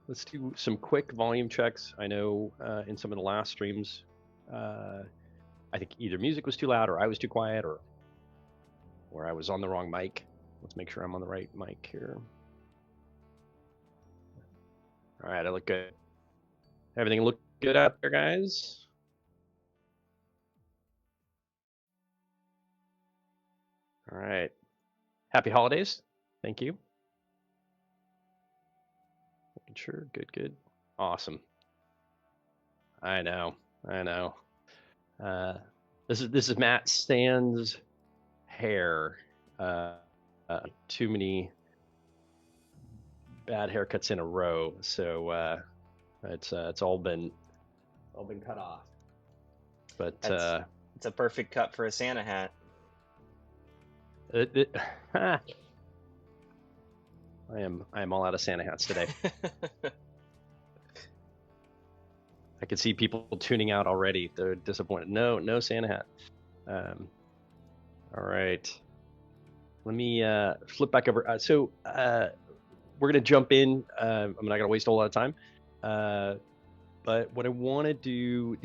let's do some quick volume checks. I know in some of the last streams, I think either music was too loud or I was too quiet or I was on the wrong mic. Let's make sure I'm on the right mic here. All right, I look good. Everything look good out there, guys? All right. Happy holidays. Thank you. Making sure. Good. Awesome. I know. This is Matt Stan's hair. Too many bad haircuts in a row, so it's all been cut off. But it's a perfect cut for a Santa hat. I am all out of Santa hats today. I can see people tuning out already. They're disappointed. No Santa hat. All right. Let me flip back over. We're gonna jump in. I'm not gonna waste a whole lot of time. But what I want to do,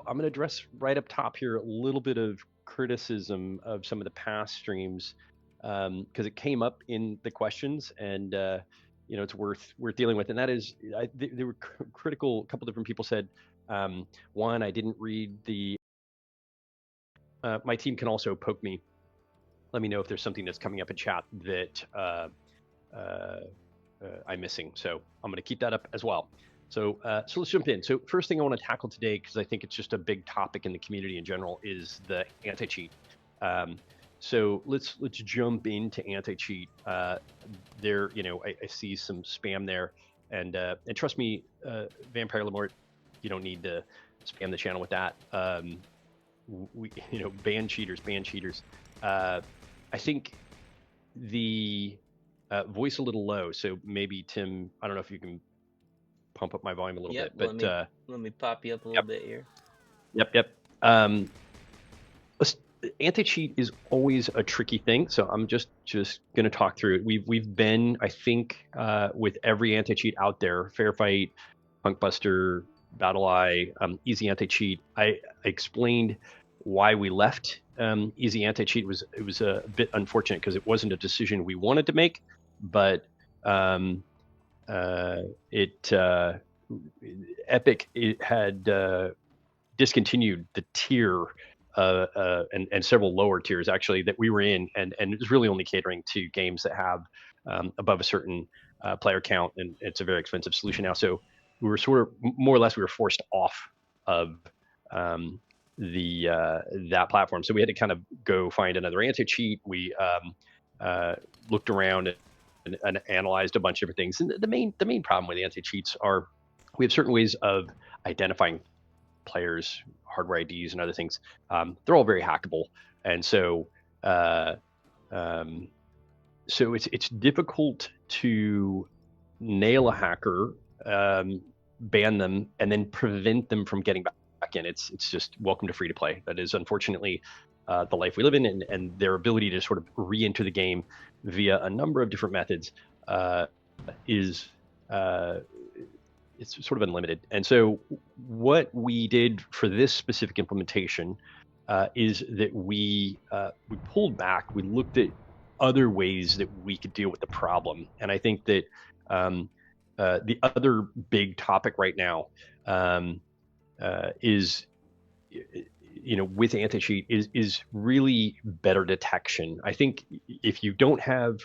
I'm gonna address right up top here a little bit of criticism of some of the past streams because it came up in the questions and it's worth dealing with. And that is, they were critical. A couple different people said, one, I didn't read the. My team can also poke me. Let me know if there's something that's coming up in chat that I'm missing. So I'm going to keep that up as well. So let's jump in. So first thing I want to tackle today, because I think it's just a big topic in the community in general, is the anti-cheat. So let's jump into anti-cheat. There, I see some spam there, and trust me, Vampire Lamort, you don't need to spam the channel with that. We, ban cheaters. I think the voice a little low, so maybe Tim, I don't know if you can pump up my volume a little bit, but let me pop you up a little bit here. Yep. Anti-cheat is always a tricky thing, so I'm just going to talk through it. We've been, I think, with every anti-cheat out there, Fair Fight, Punkbuster, BattleEye, Easy Anti-Cheat. I explained why we left Easy Anti-Cheat. It was a bit unfortunate because it wasn't a decision we wanted to make, but Epic had discontinued the tier and several lower tiers actually that we were in, and it was really only catering to games that have above a certain player count, and it's a very expensive solution now. So we were sort of more or less forced off of that platform. So we had to kind of go find another anti-cheat. We looked around and analyzed a bunch of different things. And the main problem with anti-cheats are we have certain ways of identifying players, hardware IDs, and other things. They're all very hackable, and so it's difficult to nail a hacker, ban them, and then prevent them from getting back in. It's just welcome to free to play. That is unfortunately the life we live in, and their ability to sort of re-enter the game via a number of different methods is it's sort of unlimited. And so what we did for this specific implementation is that we pulled back. We looked at other ways that we could deal with the problem. And I think that the other big topic right now is, with anti-cheat is really better detection. I think if you don't have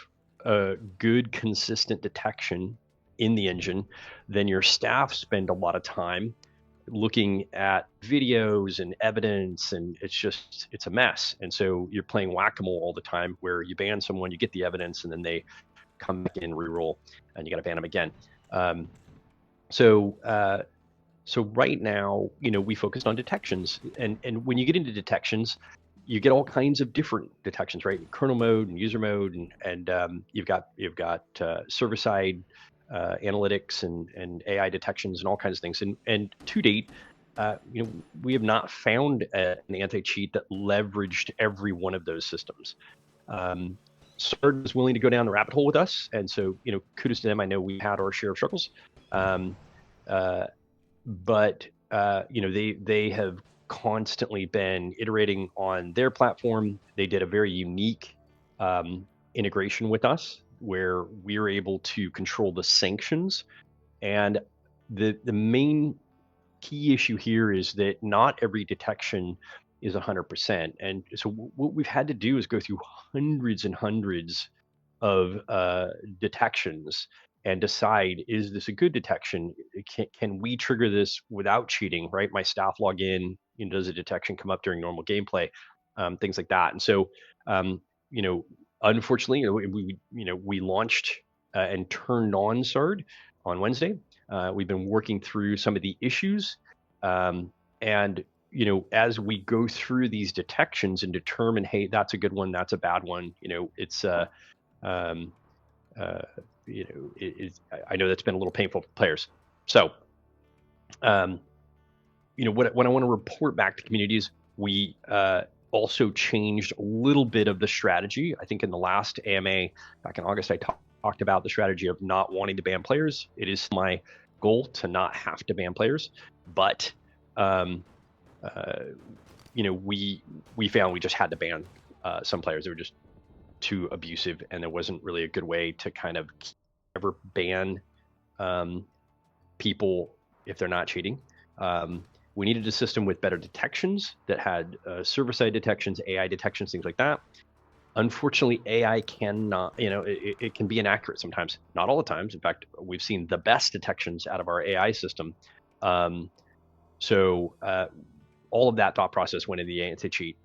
a good, consistent detection in the engine, then your staff spend a lot of time looking at videos and evidence, and it's a mess. And so you're playing whack-a-mole all the time, where you ban someone, you get the evidence, and then they come back in, reroll, and you got to ban them again. So right now, we focused on detections, and when you get into detections, you get all kinds of different detections, right? Kernel mode and user mode, and you've got server side analytics and AI detections and all kinds of things. And to date, we have not found an anti-cheat that leveraged every one of those systems. SARD was willing to go down the rabbit hole with us, and so kudos to them. I know we had our share of struggles, but they have constantly been iterating on their platform. They did a very unique integration with us where we were able to control the sanctions. And the main key issue here is that not every detection is 100%. And so what we've had to do is go through hundreds and hundreds of detections and decide, is this a good detection? Can we trigger this without cheating, right? My staff log in, does a detection come up during normal gameplay? Things like that. And so, unfortunately, we launched and turned on SARD on Wednesday. We've been working through some of the issues. And as we go through these detections and determine, hey, that's a good one, that's a bad one, it's I know that's been a little painful for players. So, what I want to report back to communities, we also changed a little bit of the strategy. I think in the last AMA back in August, I talked about the strategy of not wanting to ban players. It is my goal to not have to ban players, but we found we just had to ban some players. They were just too abusive, and there wasn't really a good way to kind of ever ban people if they're not cheating. We needed a system with better detections that had server-side detections, AI detections, things like that. Unfortunately, AI cannot, it can be inaccurate sometimes, not all the times. In fact, we've seen the best detections out of our AI system. So all of that thought process went into the anti-cheat.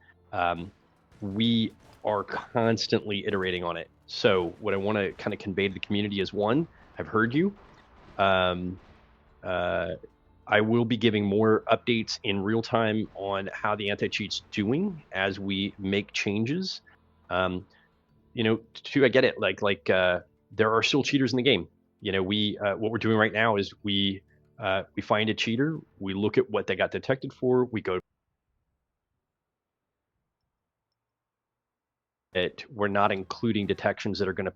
We are constantly iterating on it. So what I want to kind of convey to the community is, one, I've heard you. I will be giving more updates in real time on how the anti-cheat's doing as we make changes. Two, I get it. Like there are still cheaters in the game. What we're doing right now is we find a cheater, we look at what they got detected for, we go. We're not including detections that are going to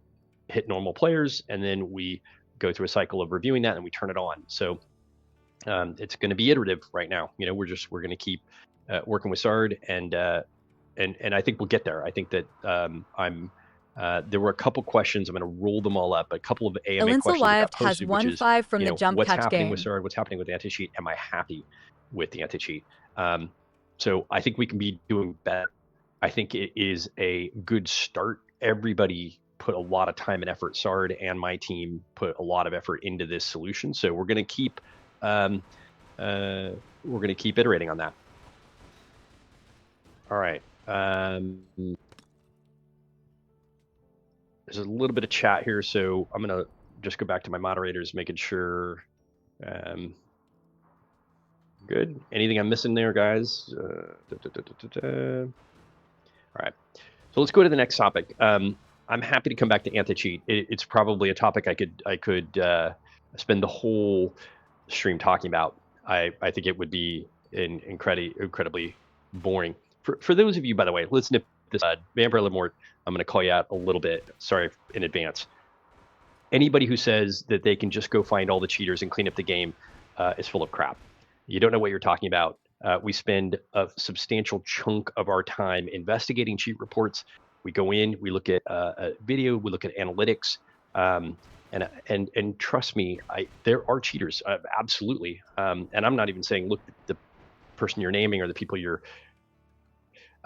hit normal players, and then we go through a cycle of reviewing that and we turn it on. So it's going to be iterative right now. We're going to keep working with SARD, and I think we'll get there. I think that there were a couple questions. I'm going to roll them all up. A couple of AMA questions that got posted, which is, from the jump what's catch happening game. with SARD? What's happening with the anti-cheat? Am I happy with the anti-cheat? So I think we can be doing better. I think it is a good start. Everybody put a lot of time and effort. SARD and my team put a lot of effort into this solution. So we're going to keep iterating on that. All right. There's a little bit of chat here, so I'm going to just go back to my moderators, making sure. Good. Anything I'm missing there, guys? All right. So let's go to the next topic. I'm happy to come back to anti-cheat. It's probably a topic I could spend the whole stream talking about. I think it would be incredibly boring. For those of you, by the way, listen to this. Vampire Lemort, I'm going to call you out a little bit. Sorry in advance. Anybody who says that they can just go find all the cheaters and clean up the game is full of crap. You don't know what you're talking about. We spend a substantial chunk of our time investigating cheat reports. We go in, we look at a video, we look at analytics, and trust me, there are cheaters, absolutely. And I'm not even saying look at the person you're naming or the people you're.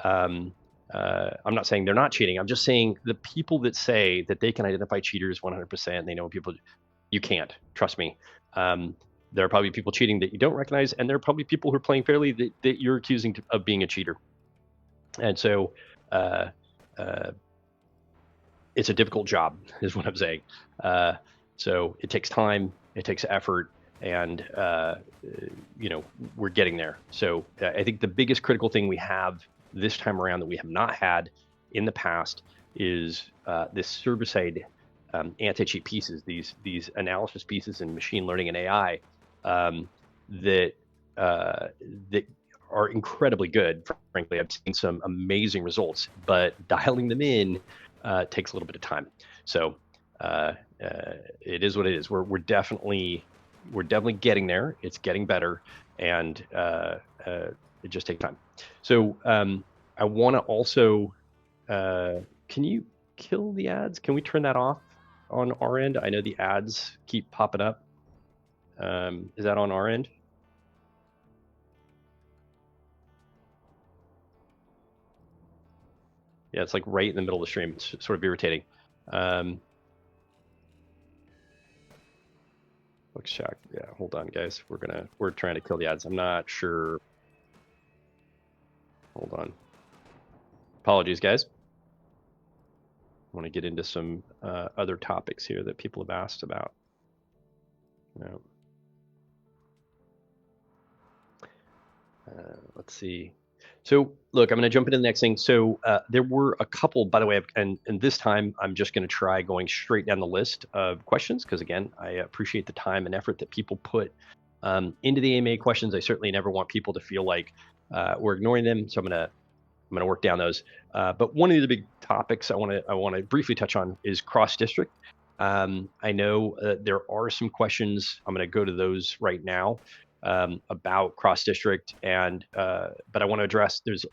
I'm not saying they're not cheating. I'm just saying the people that say that they can identify cheaters 100%, they know people. You can't. Trust me. There are probably people cheating that you don't recognize, and there are probably people who are playing fairly that you're accusing of being a cheater. And so it's a difficult job, is what I'm saying. So it takes time, it takes effort, and we're getting there. So I think the biggest critical thing we have this time around that we have not had in the past is this server-side anti-cheat pieces, these analysis pieces in machine learning and AI that are incredibly good. Frankly, I've seen some amazing results, but dialing them in takes a little bit of time. So it is what it is. We're definitely getting there. It's getting better, and it just takes time. So I want to also, can you kill the ads? Can we turn that off on our end? I know the ads keep popping up. Is that on our end? Yeah, it's like right in the middle of the stream. It's sort of irritating. Looks shocked. Yeah, hold on, guys. We're trying to kill the ads. I'm not sure. Hold on. Apologies, guys. I want to get into some other topics here that people have asked about. No. Let's see. So look, I'm going to jump into the next thing. So there were a couple, by the way, and this time I'm just going to try going straight down the list of questions because, again, I appreciate the time and effort that people put into the AMA questions. I certainly never want people to feel like we're ignoring them. So I'm going to work down those. But one of the big topics I want to briefly touch on is cross district. I know there are some questions. I'm going to go to those right now. About cross district, and but I want to address there's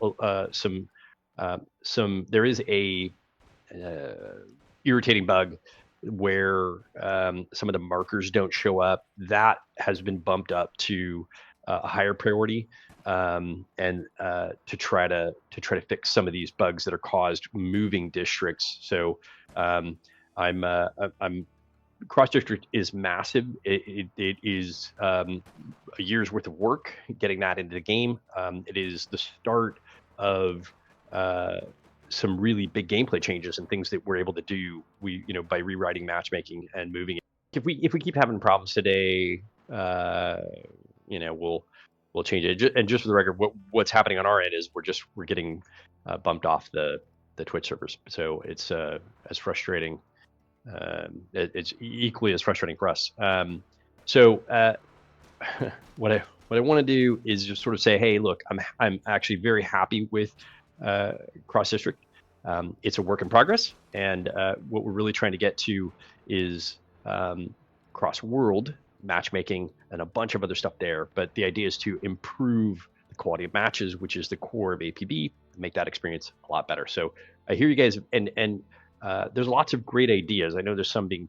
there is a irritating bug where some of the markers don't show up. That has been bumped up to a higher priority, and to try to fix some of these bugs that are caused moving districts. So I'm cross district is massive. It is a year's worth of work getting that into the game. It is the start of some really big gameplay changes and things that we're able to do. By rewriting matchmaking and moving it. If we keep having problems today, we'll change it. And just for the record, what's happening on our end is we're getting bumped off the Twitch servers. So it's as frustrating. It's equally as frustrating for us. So what I want to do is just sort of say, hey, look, I'm actually very happy with cross district. It's a work in progress, and what we're really trying to get to is cross world matchmaking and a bunch of other stuff there. But the idea is to improve the quality of matches, which is the core of APB, make that experience a lot better. So I hear you guys, and there's lots of great ideas. I know there's some being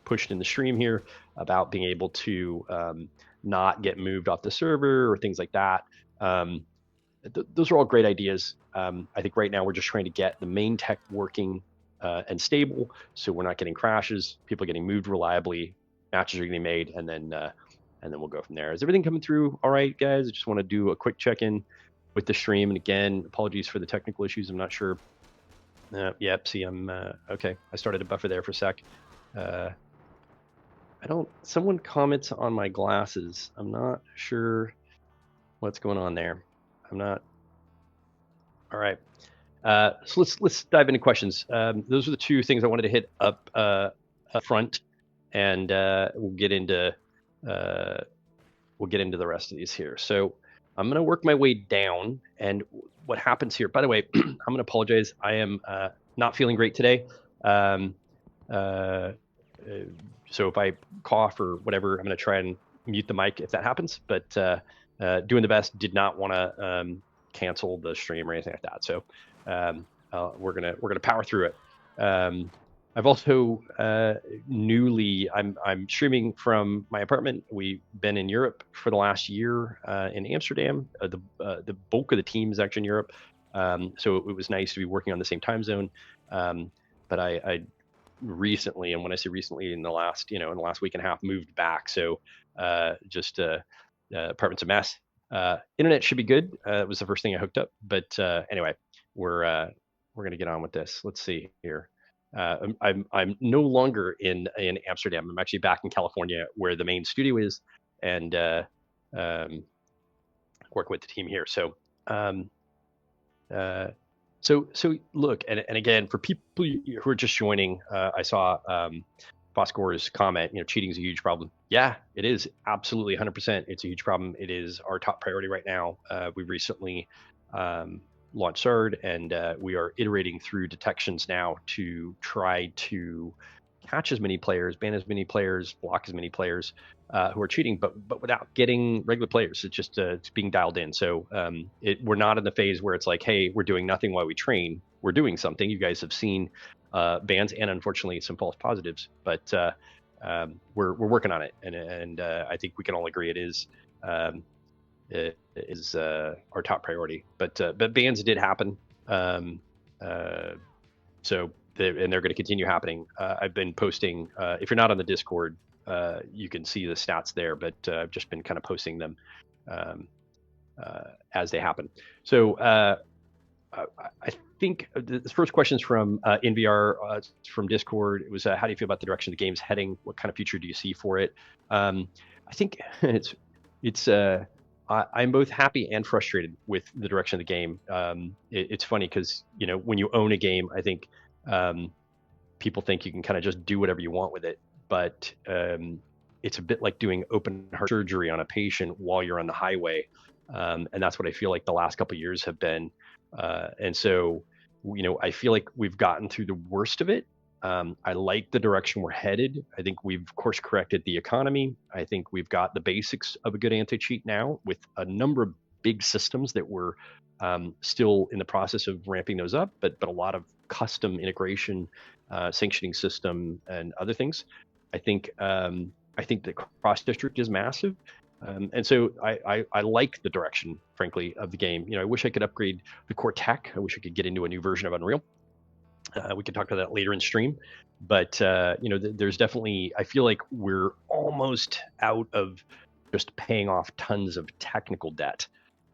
pushed in the stream here about being able to not get moved off the server or things like that. Those are all great ideas. I think right now we're just trying to get the main tech working and stable, so we're not getting crashes, people getting moved reliably, matches are getting made, and then we'll go from there. Is everything coming through all right, guys? I just want to do a quick check-in with the stream, and again, apologies for the technical issues. I'm not sure. Yep, see, I'm okay. I started a buffer there for a sec. Someone comments on my glasses. I'm not sure what's going on there. I'm not. All right. So let's dive into questions. Those are the two things I wanted to hit up front, and we'll get into the rest of these here. So I'm going to work my way down, and what happens here, by the way, I'm going to apologize. I am not feeling great today. So if I cough or whatever, I'm going to try and mute the mic if that happens, but doing the best. Did not want to cancel the stream or anything like that. So we're gonna power through it. I've also I'm streaming from my apartment. We've been in Europe for the last year in Amsterdam. The bulk of the team is actually in Europe, so it was nice to be working on the same time zone. But I recently, and when I say recently, in the last week and a half, moved back. So apartment's a mess. Internet should be good. It was the first thing I hooked up, but anyway, we're gonna get on with this. Let's see here. I'm no longer in Amsterdam. I'm actually back in California, where the main studio is, and work with the team here. So so look, and again, for people who are just joining, I saw Foscore's comment, cheating is a huge problem. Yeah, it is. Absolutely, 100%. It's a huge problem. It is our top priority right now. We recently launch SARD, and we are iterating through detections now to try to catch as many players, ban as many players, block as many players who are cheating, but without getting regular players. It's just it's being dialed in. So we're not in the phase where it's like, hey, we're doing nothing while we train. We're doing something. You guys have seen bans and unfortunately some false positives, but we're working on it, and I think we can all agree it is our top priority. But bans did happen, so and they're going to continue happening. I've been posting. If you're not on the Discord, you can see the stats there, but I've just been kind of posting them as they happen. So I think the first question is from NVR from Discord. It was, how do you feel about the direction the game's heading? What kind of future do you see for it? I think I'm both happy and frustrated with the direction of the game. It's funny because when you own a game, I think people think you can kind of just do whatever you want with it, but it's a bit like doing open heart surgery on a patient while you're on the highway, and that's what I feel like the last couple of years have been. And so, I feel like we've gotten through the worst of it. I like the direction we're headed. I think we've course corrected the economy. I think we've got the basics of a good anti-cheat now, with a number of big systems that we're still in the process of ramping those up, but a lot of custom integration, sanctioning system, and other things. I think the cross district is massive. And so I like the direction, frankly, of the game. I wish I could upgrade the core tech. I wish I could get into a new version of Unreal. We can talk about that later in stream, but there's definitely, I feel like we're almost out of just paying off tons of technical debt.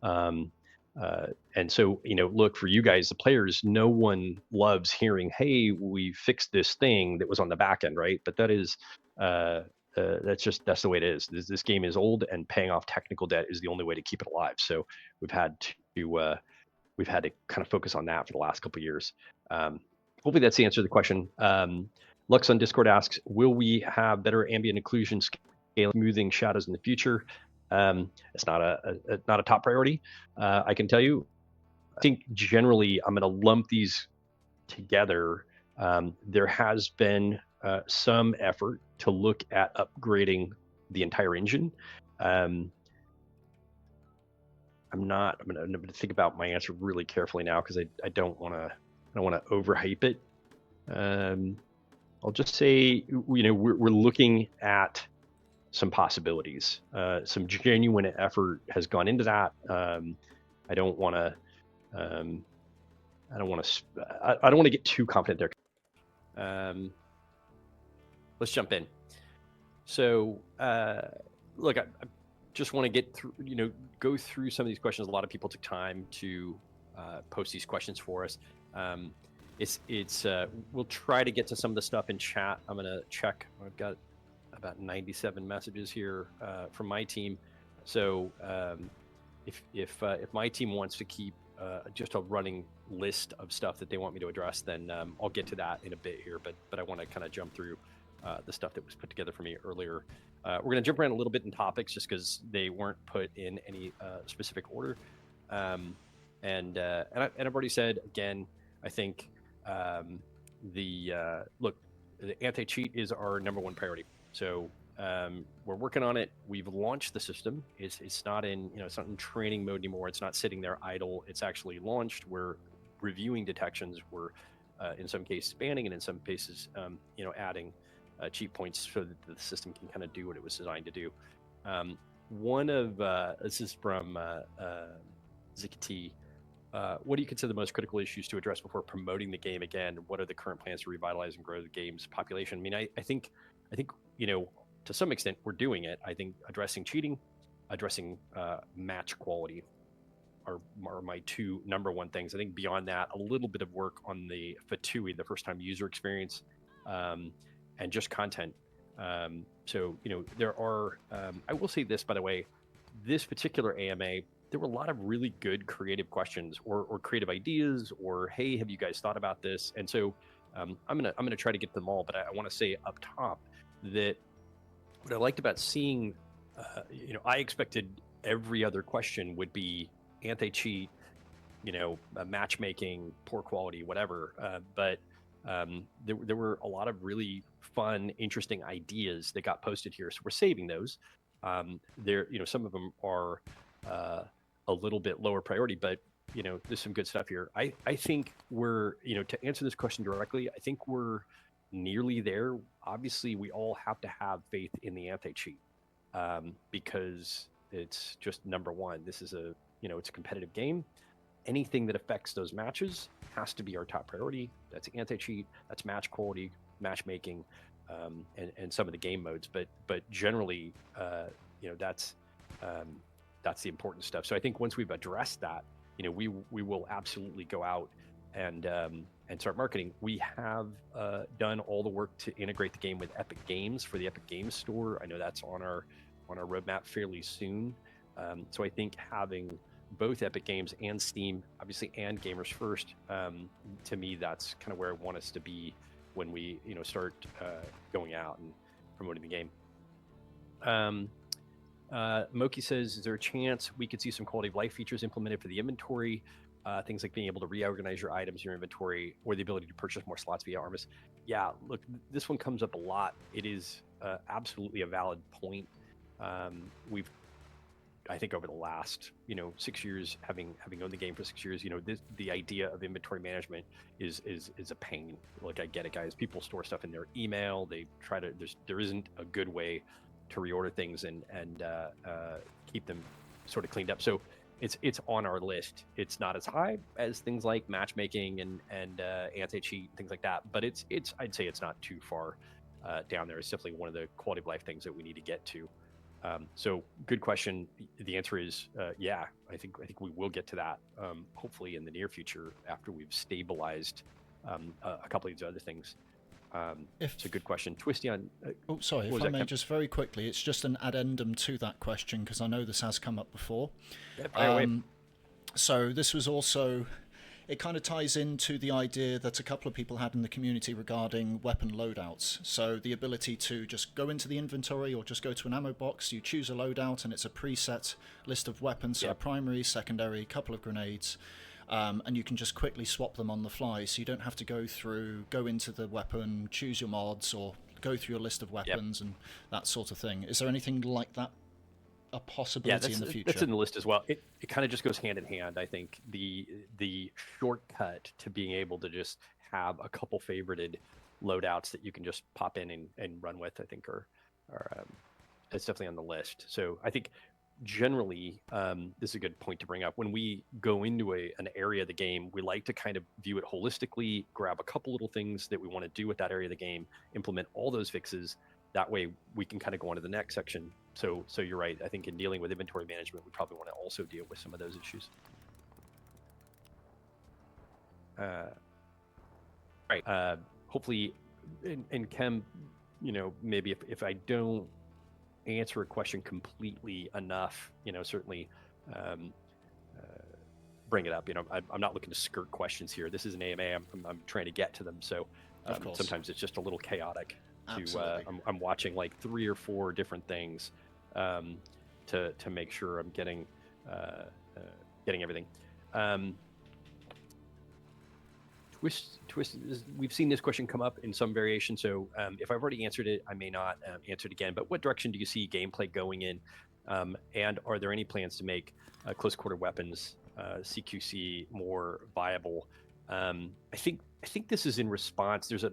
And so, look, for you guys, the players, no one loves hearing, hey, we fixed this thing that was on the back end, right? But that is, that's the way it is. This game is old, and paying off technical debt is the only way to keep it alive. So we've had to kind of focus on that for the last couple of years. Hopefully that's the answer to the question. Lux on Discord asks, will we have better ambient occlusion scale smoothing shadows in the future? It's not a top priority. I can tell you, I think generally I'm going to lump these together. There has been some effort to look at upgrading the entire engine. I'm going to think about my answer really carefully now, because I don't want to overhype it. I'll just say, we're looking at some possibilities. Some genuine effort has gone into that. I don't want to get too confident there. Let's jump in. So, look, I just want to get through, go through some of these questions. A lot of people took time to post these questions for us. We'll try to get to some of the stuff in chat. I'm gonna check. I've got about 97 messages here from my team. So if my team wants to keep just a running list of stuff that they want me to address, then I'll get to that in a bit here. But I want to kind of jump through the stuff that was put together for me earlier. We're going to jump around a little bit in topics just because they weren't put in any specific order. And I've already said, again, I think the anti-cheat is our number one priority. So we're working on it. We've launched the system. It's not in training mode anymore. It's not sitting there idle. It's actually launched. We're reviewing detections. We're in some cases spanning, and in some cases, adding cheat points so that the system can kind of do what it was designed to do. This is from Zikati. What do you consider the most critical issues to address before promoting the game again? What are the current plans to revitalize and grow the game's population? I mean, I think to some extent we're doing it. I think addressing cheating, addressing match quality are my two number one things. I think beyond that, a little bit of work on the FATUI, the first time user experience, and just content. So there are, I will say this, by the way, this particular AMA, there were a lot of really good creative questions or creative ideas, or, hey, have you guys thought about this? And so I'm gonna try to get them all, but I want to say up top that what I liked about seeing, I expected every other question would be anti-cheat, matchmaking, poor quality, whatever. But there were a lot of really fun, interesting ideas that got posted here. So we're saving those. Some of them are a little bit lower priority, but there's some good stuff here. I think we're, to answer this question directly, I think we're nearly there. Obviously, we all have to have faith in the anti-cheat because it's just number one. This is it's a competitive game. Anything that affects those matches has to be our top priority. That's anti-cheat, that's match quality, matchmaking, and some of the game modes. But generally, that's the important stuff. So I think once we've addressed that, we will absolutely go out and start marketing. We have done all the work to integrate the game with Epic Games for the Epic Games Store. I know that's on our roadmap fairly soon. So I think having both Epic Games and Steam, obviously, and Gamers First, to me, that's kind of where I want us to be when we, start going out and promoting the game. Moki says, is there a chance we could see some quality of life features implemented for the inventory? Things like being able to reorganize your items, your inventory, or the ability to purchase more slots via Armis. Yeah, look, this one comes up a lot. It is absolutely a valid point. We've, I think, over the last 6 years, having owned the game for 6 years, the idea of inventory management is a pain. Like, I get it, guys. People store stuff in their email. They try to. There isn't a good way to reorder things and keep them sort of cleaned up. So it's on our list. It's not as high as things like matchmaking and anti-cheat, things like that. But it's I'd say it's not too far down there. It's definitely one of the quality of life things that we need to get to. So good question. The answer is yeah. I think we will get to that hopefully in the near future after we've stabilized a couple of these other things. It's a good question. Twisty on. Sorry, if I may, just very quickly, it's just an addendum to that question because I know this has come up before. Yeah, so this was also. It kind of ties into the idea that a couple of people had in the community regarding weapon loadouts. So the ability to just go into the inventory or just go to an ammo box, you choose a loadout and it's a preset list of weapons, so primary, secondary, couple of grenades, and you can just quickly swap them on the fly. So you don't have to go into the weapon, choose your mods, or go through your list of weapons and that sort of thing. Is there anything like that? A possibility in the future. That's in the list as well. It kind of just goes hand in hand. I think the shortcut to being able to just have a couple favorited loadouts that you can just pop in and run with, I think are it's definitely on the list. So I think generally this is a good point to bring up. When we go into an area of the game, we like to kind of view it holistically, grab a couple little things that we want to do with that area of the game, implement all those fixes. That way we can kind of go on to the next section. So you're right. I think in dealing with inventory management, we probably want to also deal with some of those issues. Right. Hopefully, and Kem, maybe if I don't answer a question completely enough, certainly bring it up. I'm not looking to skirt questions here. This is an AMA. I'm trying to get to them. So sometimes it's just a little chaotic. I'm watching like 3 or 4 different things to make sure I'm getting everything. Twist. We've seen this question come up in some variation, so if I've already answered it, I may not answer it again. But what direction do you see gameplay going in, and are there any plans to make close quarter weapons CQC more viable? I think this is in response. There's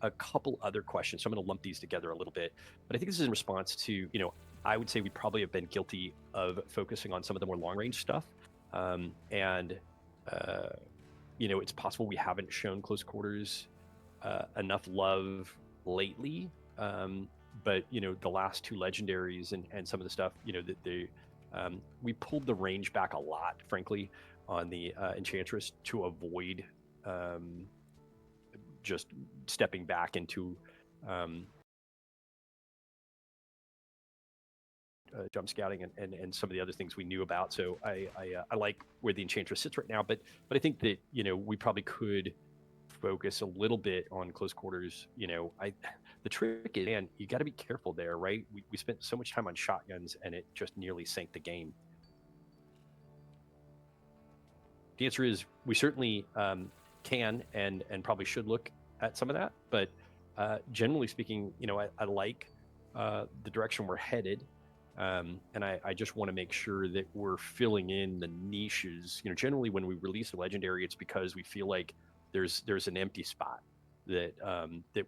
a couple other questions, so I'm going to lump these together a little bit. But I think this is in response to, I would say we probably have been guilty of focusing on some of the more long-range stuff. It's possible we haven't shown close quarters enough love lately. But, the last 2 legendaries and some of the stuff, we pulled the range back a lot, frankly, on the Enchantress to avoid just stepping back into jump scouting and some of the other things we knew about. So I like where the Enchantress sits right now, but I think that we probably could focus a little bit on close quarters. The trick is, man, you got to be careful there, right? We spent so much time on shotguns and it just nearly sank the game. the answer is we certainly can and probably should look at some of that. But generally speaking, I like the direction we're headed. And I just want to make sure that we're filling in the niches. Generally when we release a legendary, it's because we feel like there's an empty spot that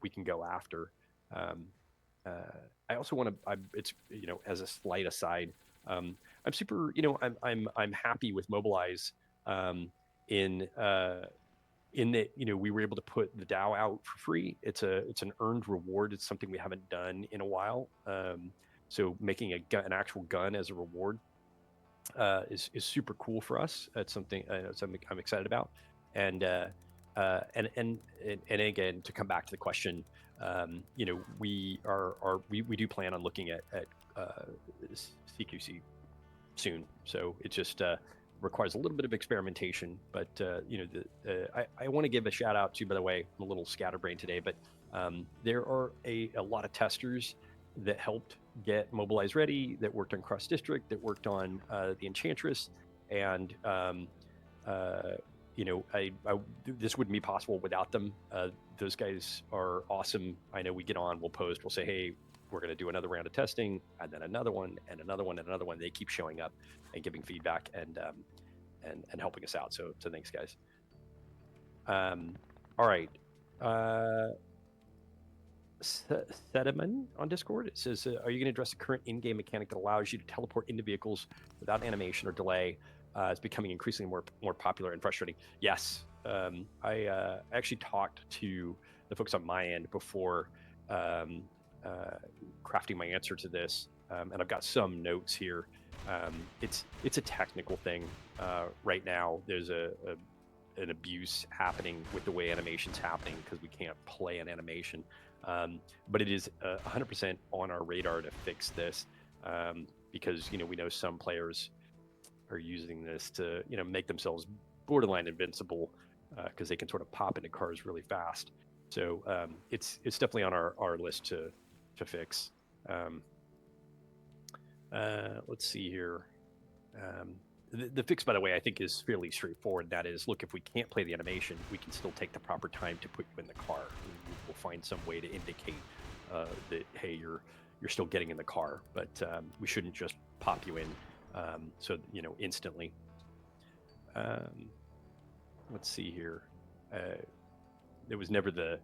we can go after. I also want to. It's as a slight aside, I'm super. I'm happy with Mobilize in that we were able to put the DAO out for free. It's an earned reward. It's something we haven't done in a while. So making an actual gun as a reward is super cool for us. That's something I'm excited about. And again, to come back to the question, we do plan on looking at CQC soon. So it just requires a little bit of experimentation. But I want to give a shout out to, by the way, I'm a little scatterbrained today, but there are a lot of testers that helped get Mobilize ready, that worked on Cross District, that worked on the Enchantress, and this wouldn't be possible without them. Those guys are awesome. I know we get on, we'll post, we'll say, hey, we're going to do another round of testing, and then another one, and another one, and another one. They keep showing up and giving feedback and helping us out. So thanks, guys. All right. Sediment on Discord. It says, are you going to address the current in-game mechanic that allows you to teleport into vehicles without animation or delay? It's becoming increasingly more popular and frustrating. Yes. I actually talked to the folks on my end before crafting my answer to this, and I've got some notes here. It's a technical thing right now. There's an abuse happening with the way animation's happening because we can't play an animation. But it is 100% on our radar to fix this because we know some players are using this to make themselves borderline invincible because they can sort of pop into cars really fast. So it's definitely on our list to fix. Let's see here. The fix, by the way, I think is fairly straightforward. That is, look, if we can't play the animation, we can still take the proper time to put you in the car. We'll find some way to indicate that, hey, you're still getting in the car, but we shouldn't just pop you in instantly. Let's see here. It was never the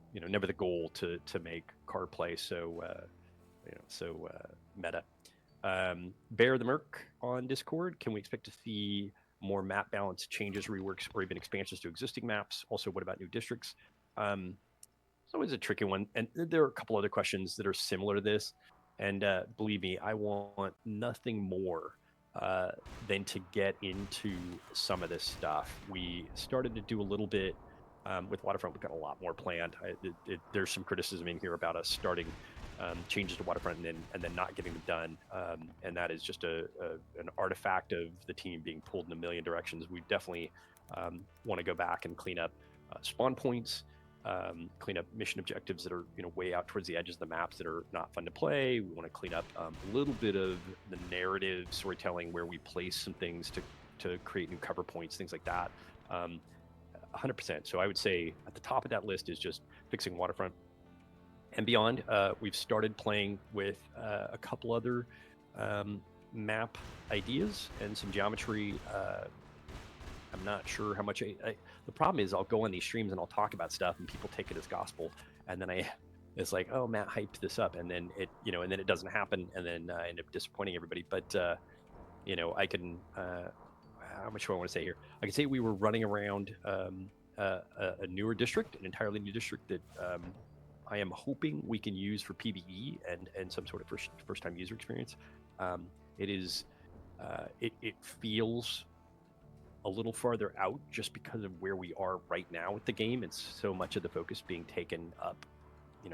goal to make car play so meta. Bear the Merc on Discord. Can we expect to see more map balance changes, reworks, or even expansions to existing maps? Also, what about new districts? It's always a tricky one, and there are a couple other questions that are similar to this. And believe me, I want nothing more than to get into some of this stuff. We started to do a little bit with Waterfront. We've got a lot more planned. There's some criticism in here about us starting changes to Waterfront and then not getting them done, and that is just an artifact of the team being pulled in a million directions. We definitely want to go back and clean up spawn points, clean up mission objectives that are way out towards the edges of the maps that are not fun to play. We want to clean up a little bit of the narrative storytelling where we place some things to create new cover points, things like that. 100%. So I would say at the top of that list is just fixing Waterfront and beyond. We've started playing with a couple other map ideas and some geometry. I'm not sure how much the problem is I'll go on these streams and I'll talk about stuff and people take it as gospel, and then it's like, oh, Matt hyped this up, and then it and then it doesn't happen, and then I end up disappointing everybody. But I can how much do I want to say here? I can say we were running around a newer district, an entirely new district that I am hoping we can use for PvE and some sort of first time user experience. It is it feels a little farther out just because of where we are right now with the game, and so much of the focus being taken up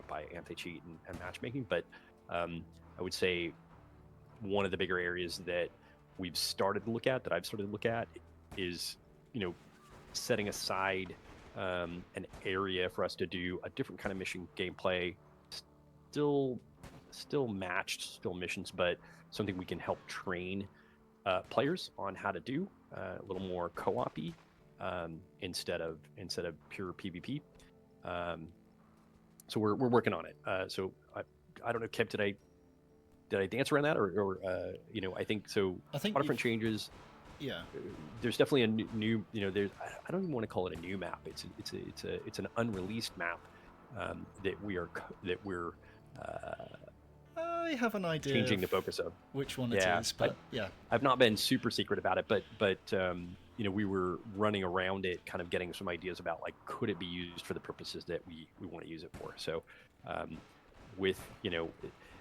by anti-cheat and matchmaking. But I would say one of the bigger areas that I've started to look at is setting aside an area for us to do a different kind of mission gameplay, still missions, but something we can help train players on how to do, a little more co-op-y. instead of pure PvP. So we're working on it. So I don't know, Kip, did I dance around that, or I think so. I think Waterfront changes. Yeah. There's definitely a new, there's, I don't even want to call it a new map. It's an unreleased map that we're I have an idea changing the focus of. which one it is, but yeah. I've not been super secret about it, but we were running around it, kind of getting some ideas about, like, could it be used for the purposes that we want to use it for. So with,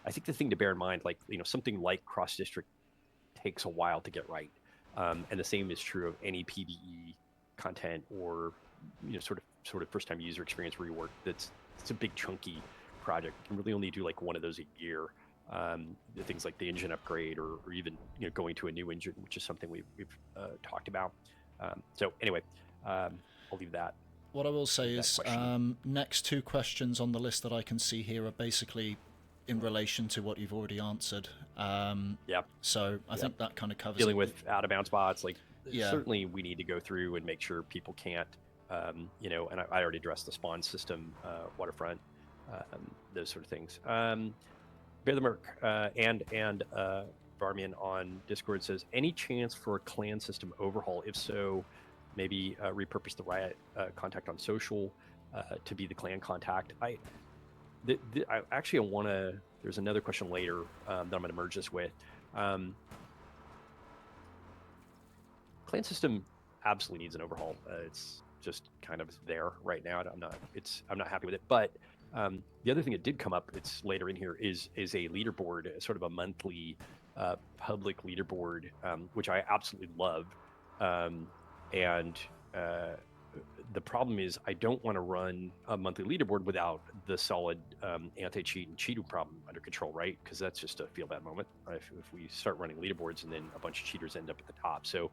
I think the thing to bear in mind, like, something like cross district takes a while to get right. And the same is true of any PvE content, or sort of first time user experience rework. It's a big chunky project. You can really only do like one of those a year. Things like the engine upgrade, or even going to a new engine, which is something we've talked about. So anyway, I'll leave that. What I will say is, next two questions on the list that I can see here are basically in relation to what you've already answered. So I think that kind of covers dealing it. with out of bounds bots. Like, Yeah. certainly we need to go through and make sure people can't, and I already addressed the spawn system, waterfront, those sort of things. Bear the Merc and Varmian on Discord says, any chance for a clan system overhaul? If so, maybe repurpose the Riot contact on social to be the clan contact. I actually want to. There's another question later that I'm going to merge this with. Clan system absolutely needs an overhaul. It's just kind of there right now. I'm not happy with it. But the other thing that did come up, it's later in here, is a leaderboard, sort of a monthly public leaderboard, which I absolutely love. And the problem is, I don't want to run a monthly leaderboard without the solid anti-cheat and cheating problem under control, right? Because that's just a feel bad moment if we start running leaderboards and then a bunch of cheaters end up at the top. So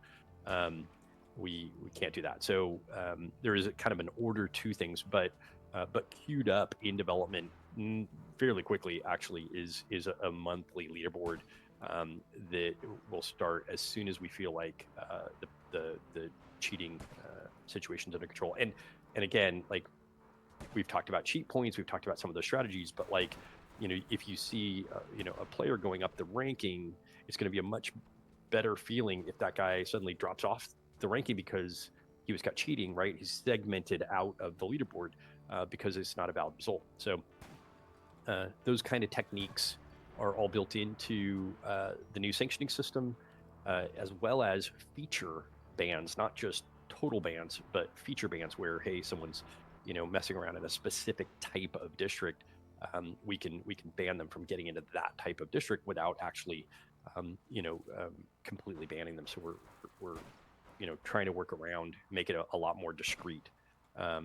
we can't do that. So there is kind of an order to things, but queued up in development fairly quickly actually is a monthly leaderboard that will start as soon as we feel like the cheating situations under control. And again, like, we've talked about cheat points, we've talked about some of those strategies, but like, if you see a player going up the ranking, it's going to be a much better feeling if that guy suddenly drops off the ranking because he was caught cheating, right? He's segmented out of the leaderboard because it's not a valid result. So those kind of techniques are all built into the new sanctioning system, as well as feature bans, not just total bans, but feature bans where, hey, someone's messing around in a specific type of district, we can ban them from getting into that type of district without actually completely banning them. So we're trying to work around, make it a lot more discreet. All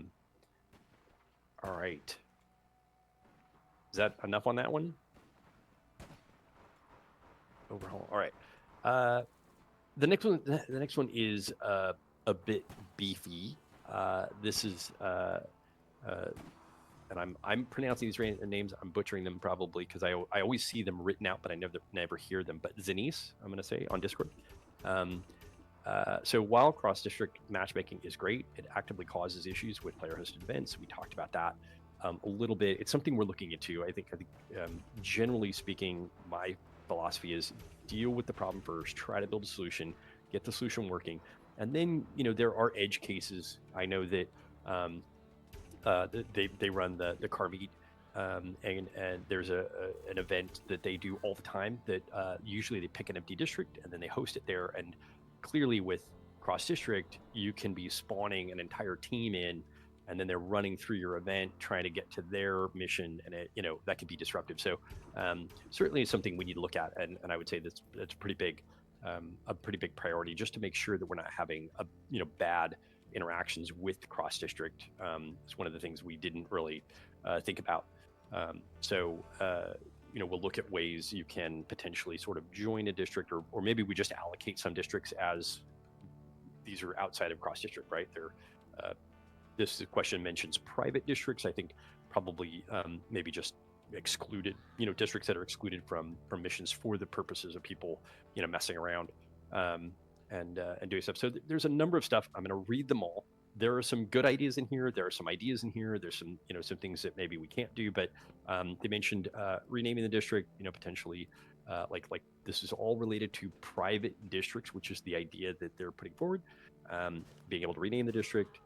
right, is that enough on that one? Overhaul. All right. The next one is a bit beefy. This is and I'm pronouncing these names. I'm butchering them probably because I always see them written out, but I never hear them. But Zenise, I'm going to say on Discord. So while cross-district matchmaking is great, it actively causes issues with player-hosted events. We talked about that a little bit. It's something we're looking into. I think generally speaking, my philosophy is deal with the problem first, try to build a solution, get the solution working, and then there are edge cases. I know that they run the car meet, and there's an event that they do all the time that usually they pick an empty district and then they host it there. And clearly with cross district, you can be spawning an entire team in, and then they're running through your event trying to get to their mission, and that can be disruptive. So certainly it's something we need to look at, and I would say that's a pretty big priority, just to make sure that we're not having bad interactions with cross district. It's one of the things we didn't really think about. So we'll look at ways you can potentially sort of join a district, or maybe we just allocate some districts as these are outside of cross district, right? This question mentions private districts. I think probably maybe just excluded, districts that are excluded from missions for the purposes of people, messing around. and doing stuff. So there's a number of stuff. I'm going to read them all. There are some good ideas in here. There are some ideas in here. There's some, some things that maybe we can't do. But they mentioned renaming the district. Potentially, like this is all related to private districts, which is the idea that they're putting forward. Being able to rename the district,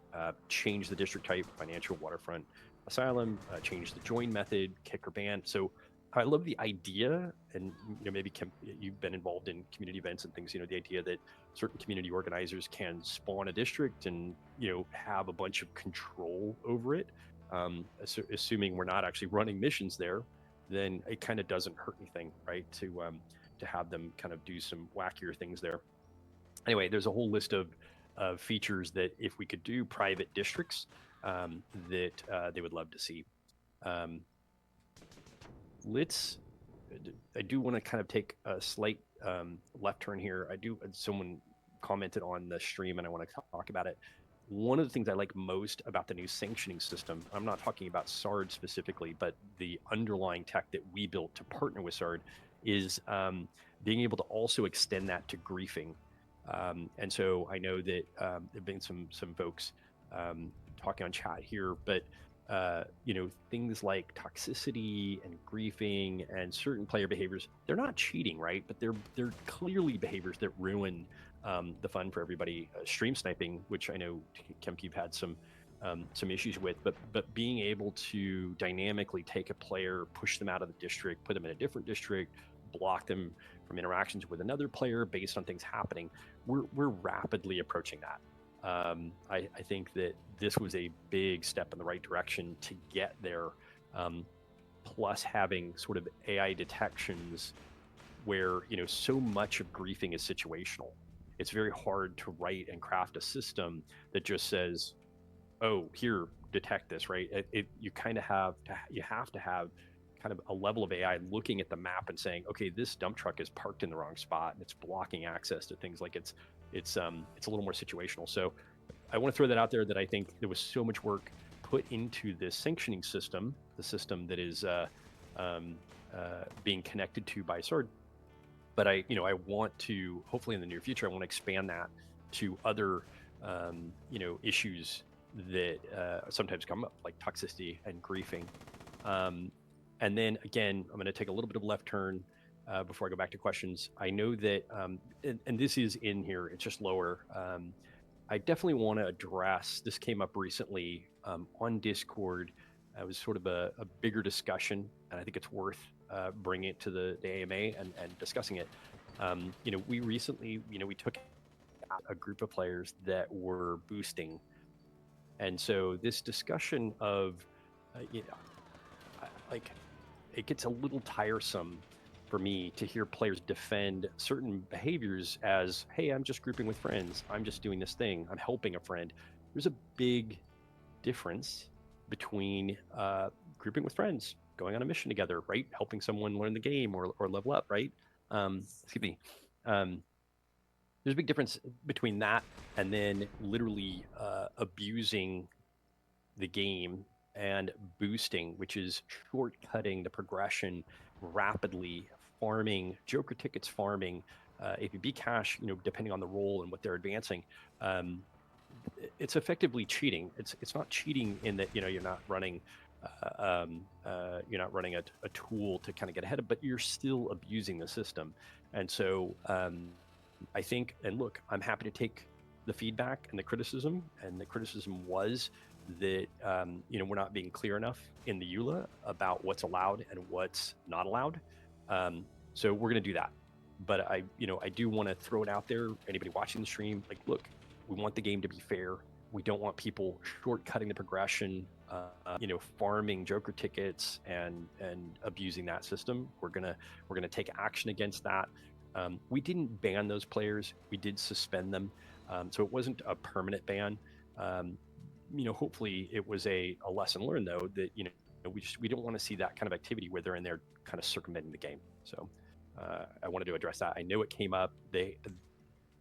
change the district type, financial, waterfront, asylum, change the join method, kick or ban. So I love the idea, and maybe Kim, you've been involved in community events and things. The idea that certain community organizers can spawn a district and have a bunch of control over it. Assuming we're not actually running missions there, then it kind of doesn't hurt anything, right? To have them kind of do some wackier things there. Anyway, there's a whole list of features that if we could do private districts, that they would love to see. I do want to kind of take a slight left turn here. Someone commented on the stream and I want to talk about it. One of the things I like most about the new sanctioning system, I'm not talking about SARD specifically, but the underlying tech that we built to partner with SARD, is being able to also extend that to griefing. And so I know that there have been some folks talking on chat here, but things like toxicity and griefing and certain player behaviors, they're not cheating, right? But they're clearly behaviors that ruin the fun for everybody. Stream sniping, which I know Kemp, you've had some issues with, but being able to dynamically take a player, push them out of the district, put them in a different district, block them from interactions with another player based on things happening, we're rapidly approaching that. I think that this was a big step in the right direction to get there, plus having sort of AI detections where so much of griefing is situational. It's very hard to write and craft a system that just says, oh, here, detect this, right? You have to have kind of a level of AI looking at the map and saying, okay, this dump truck is parked in the wrong spot and it's blocking access to things. Like it's a little more situational. So I want to throw that out there, that I think there was so much work put into this sanctioning system, the system that is being connected to by SARD. But I want to, hopefully in the near future, I want to expand that to other issues that sometimes come up, like toxicity and griefing. And then again, I'm going to take a little bit of a left turn before I go back to questions. I know that, and this is in here, it's just lower. I definitely want to address, this came up recently on Discord. It was sort of a bigger discussion, and I think it's worth bringing it to the AMA and discussing it. We recently, we took a group of players that were boosting. And so this discussion of, it gets a little tiresome for me to hear players defend certain behaviors as, hey, I'm just grouping with friends. I'm just doing this thing. I'm helping a friend. There's a big difference between grouping with friends, going on a mission together, right? Helping someone learn the game or level up, right? Excuse me. There's a big difference between that and then literally abusing the game and boosting, which is shortcutting the progression rapidly, farming Joker tickets, farming APB cash, depending on the role and what they're advancing. It's effectively cheating. It's not cheating in that you're not running a tool to kind of get ahead of, but you're still abusing the system. And so I think, and look, I'm happy to take the feedback and the criticism, and the criticism was that we're not being clear enough in the EULA about what's allowed and what's not allowed. So we're going to do that. But I do want to throw it out there. Anybody watching the stream, like, look, we want the game to be fair. We don't want people shortcutting the progression, farming Joker tickets and abusing that system. We're gonna take action against that. We didn't ban those players. We did suspend them. So it wasn't a permanent ban. Hopefully it was a lesson learned, though, that we don't want to see that kind of activity where they're in there kind of circumventing the game. So I wanted to address that. I know it came up.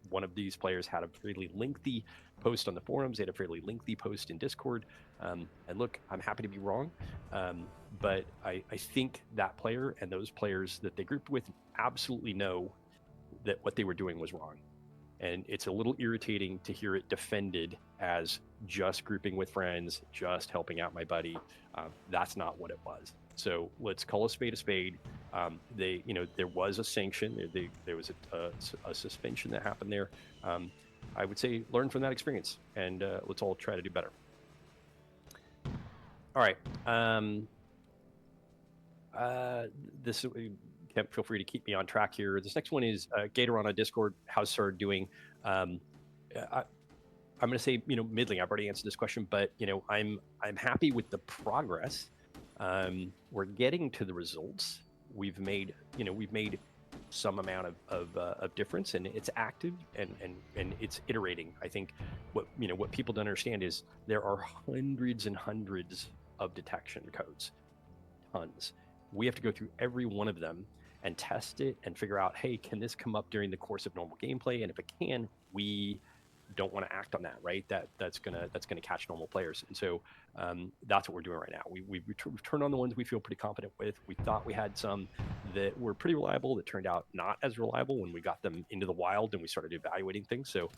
One of these players had a fairly lengthy post on the forums. They had a fairly lengthy post in Discord. And look, I'm happy to be wrong, but I think that player and those players that they grouped with absolutely know that what they were doing was wrong. And it's a little irritating to hear it defended as just grouping with friends, just helping out my buddy. That's not what it was. So let's call a spade a spade. There was a sanction. There was a suspension that happened there. I would say learn from that experience, and let's all try to do better. All right. This feel free to keep me on track here. This next one is Gator on Discord. How's Sir doing? I'm going to say middling. I've already answered this question, but I'm happy with the progress. We're getting to the results. We've made some amount of difference, and it's active and it's iterating. I think what people don't understand is there are hundreds and hundreds of detection codes, tons. We have to go through every one of them and test it and figure out, hey, can this come up during the course of normal gameplay? And if it can, we don't want to act on that, right? That's gonna catch normal players, and so that's what we're doing right now. We've turned on the ones we feel pretty confident with. We thought we had some that were pretty reliable that turned out not as reliable when we got them into the wild and we started evaluating things. So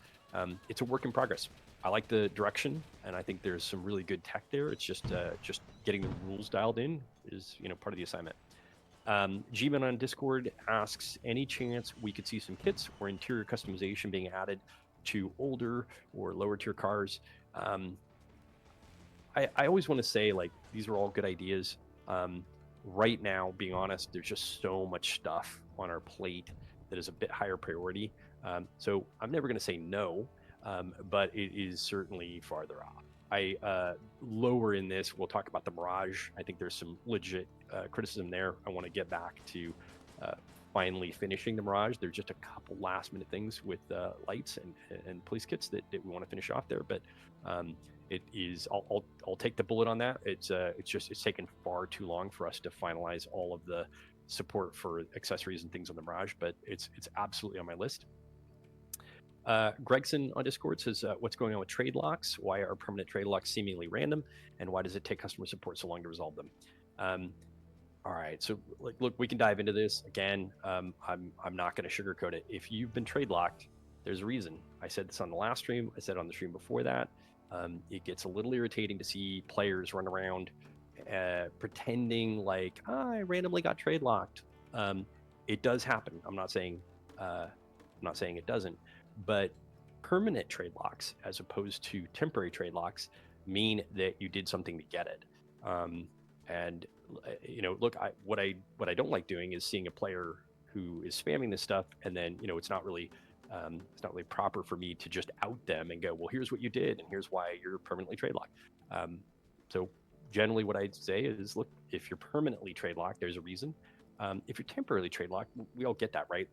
it's a work in progress. I like the direction, and I think there's some really good tech there. It's just getting the rules dialed in is part of the assignment. G-Man on Discord asks, any chance we could see some kits or interior customization being added to older or lower tier cars? I always want to say, like, these are all good ideas. Right now, being honest, there's just so much stuff on our plate that is a bit higher priority. So I'm never going to say no, but it is certainly farther off. Lower in this, we'll talk about the Mirage. I think there's some legit criticism there. I want to get back to finally finishing the Mirage. There's just a couple last minute things with lights and police kits that we want to finish off there, but it is. I'll take the bullet on that. It's taken far too long for us to finalize all of the support for accessories and things on the Mirage, but it's absolutely on my list. Gregson on Discord says, what's going on with trade locks? Why are permanent trade locks seemingly random, and why does it take customer support so long to resolve them? All right, so look, we can dive into this again. I'm not going to sugarcoat it. If you've been trade locked, there's a reason. I said this on the last stream. I said it on the stream before that. It gets a little irritating to see players run around pretending like, I randomly got trade locked. It does happen. I'm not saying it doesn't. But permanent trade locks, as opposed to temporary trade locks, mean that you did something to get it. And look, what I don't like doing is seeing a player who is spamming this stuff, and then it's not really proper for me to just out them and go, well, here's what you did, and here's why you're permanently trade locked. So generally, what I'd say is, look, if you're permanently trade locked, there's a reason. If you're temporarily trade locked, we all get that, right?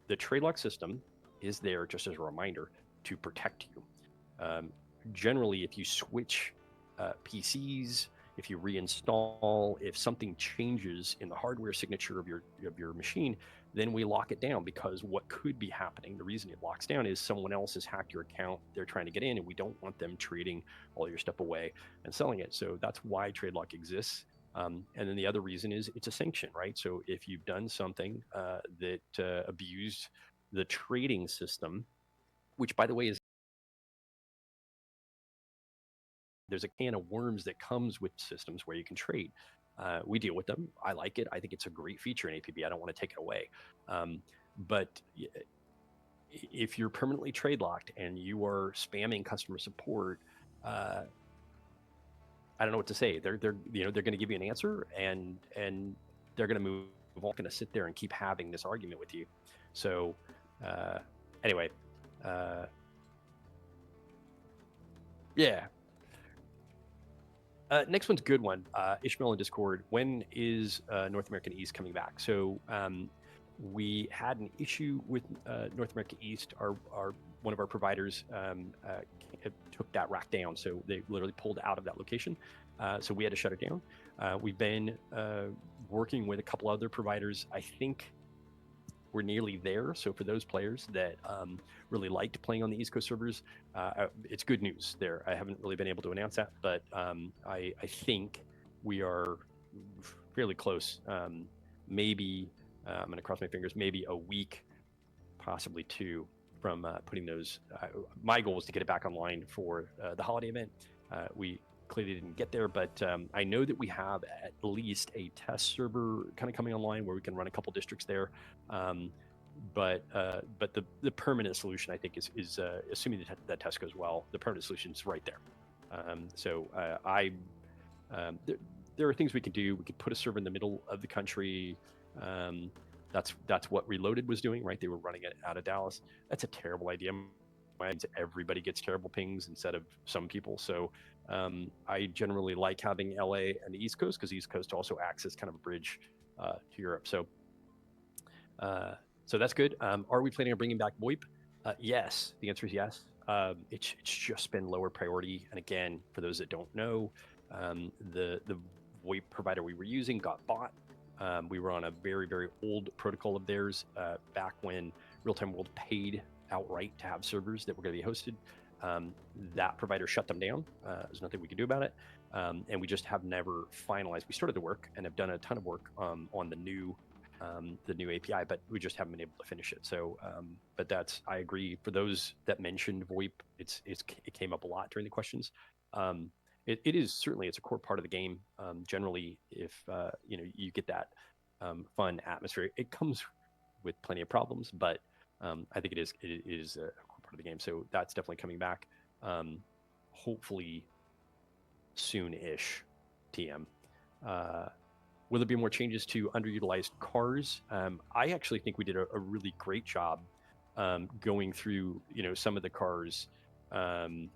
The trade lock system is there just as a reminder to protect you. Generally, if you switch PCs, if you reinstall, if something changes in the hardware signature of your machine, then we lock it down, because what could be happening, the reason it locks down is someone else has hacked your account, they're trying to get in, and we don't want them trading all your stuff away and selling it. So that's why trade lock exists. And then the other reason is it's a sanction, right? So if you've done something that abused the trading system, which, by the way, is there's a can of worms that comes with systems where you can trade. We deal with them. I like it. I think it's a great feature in APB. I don't want to take it away. But if you're permanently trade locked and you are spamming customer support, I don't know what to say. They're going to give you an answer, and they're going to move on. Going to sit there and keep having this argument with you. So anyway, yeah. Next one's a good one. Ishmael in Discord. When is North American East coming back? So we had an issue with North America East. Our one of our providers took that rack down, so they literally pulled out of that location. So we had to shut it down. We've been working with a couple other providers. I think we're nearly there. So for those players that really liked playing on the East Coast servers, it's good news there. I haven't really been able to announce that, but I think we are fairly close. Maybe I'm going to cross my fingers, maybe a week, possibly two, from putting those. My goal was to get it back online for the holiday event. We clearly didn't get there, but I know that we have at least a test server kind of coming online where we can run a couple districts there. But the permanent solution, I think, is assuming that test goes well, the permanent solution is right there. There are things we can do. We could put a server in the middle of the country. That's what Reloaded was doing, right? They were running it out of Dallas. That's a terrible idea. Everybody gets terrible pings instead of some people. So I generally like having LA and the East Coast, because the East Coast also acts as kind of a bridge to Europe. So that's good. Are we planning on bringing back VoIP? Yes, the answer is yes. It's just been lower priority. And again, for those that don't know, the VoIP provider we were using got bought. We were on a very, very old protocol of theirs back when Real-Time World paid outright to have servers that were going to be hosted. That provider shut them down. There's nothing we could do about it. And we just have never finalized. We started the work and have done a ton of work on the new API, but we just haven't been able to finish it. So, but I agree. For those that mentioned VoIP, it came up a lot during the questions. It is certainly, it's a core part of the game. Generally, if you get that fun atmosphere, it comes with plenty of problems, but I think it is a core part of the game. So that's definitely coming back. Hopefully soon-ish. TM. Will there be more changes to underutilized cars? I actually think we did a really great job going through some of the cars and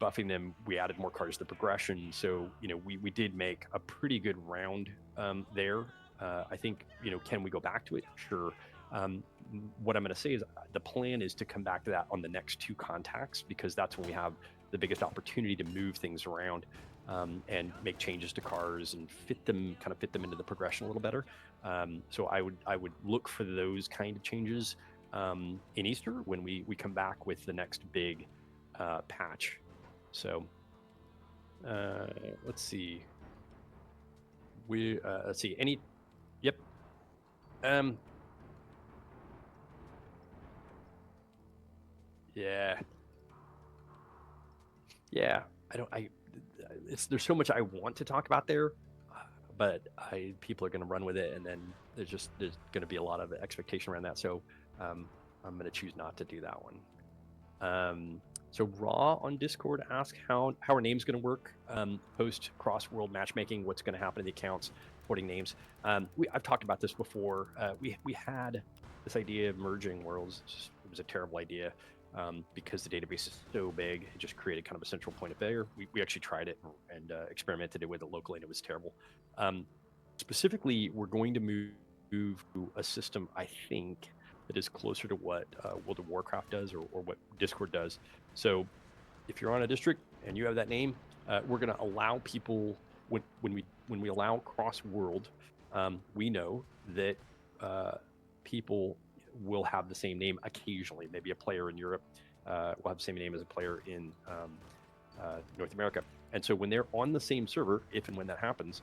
buffing them. We added more cars to the progression, so we did make a pretty good round there. I think can we go back to it? Sure. What I'm going to say is the plan is to come back to that on the next 2 contacts, because that's when we have the biggest opportunity to move things around and make changes to cars and fit them into the progression a little better. So I would look for those kind of changes in Easter when we come back with the next big patch. So let's see. Let's see. Yep. Yeah. There's so much I want to talk about there, but people are going to run with it, and then there's going to be a lot of expectation around that. So I'm going to choose not to do that one. So Raw on Discord asks how our name's going to work post cross-world matchmaking. What's going to happen to the accounts, porting names? I've talked about this before. We had this idea of merging worlds. It was a terrible idea. Because the database is so big, it just created kind of a central point of failure. We actually tried it and experimented with it locally, and it was terrible. Specifically, we're going to move to a system, I think, that is closer to what World of Warcraft does or what Discord does. So if you're on a district and you have that name, we're going to allow people, when we allow cross-world, we know that people will have the same name occasionally. Maybe a player in Europe will have the same name as a player in North America. And so when they're on the same server, if and when that happens,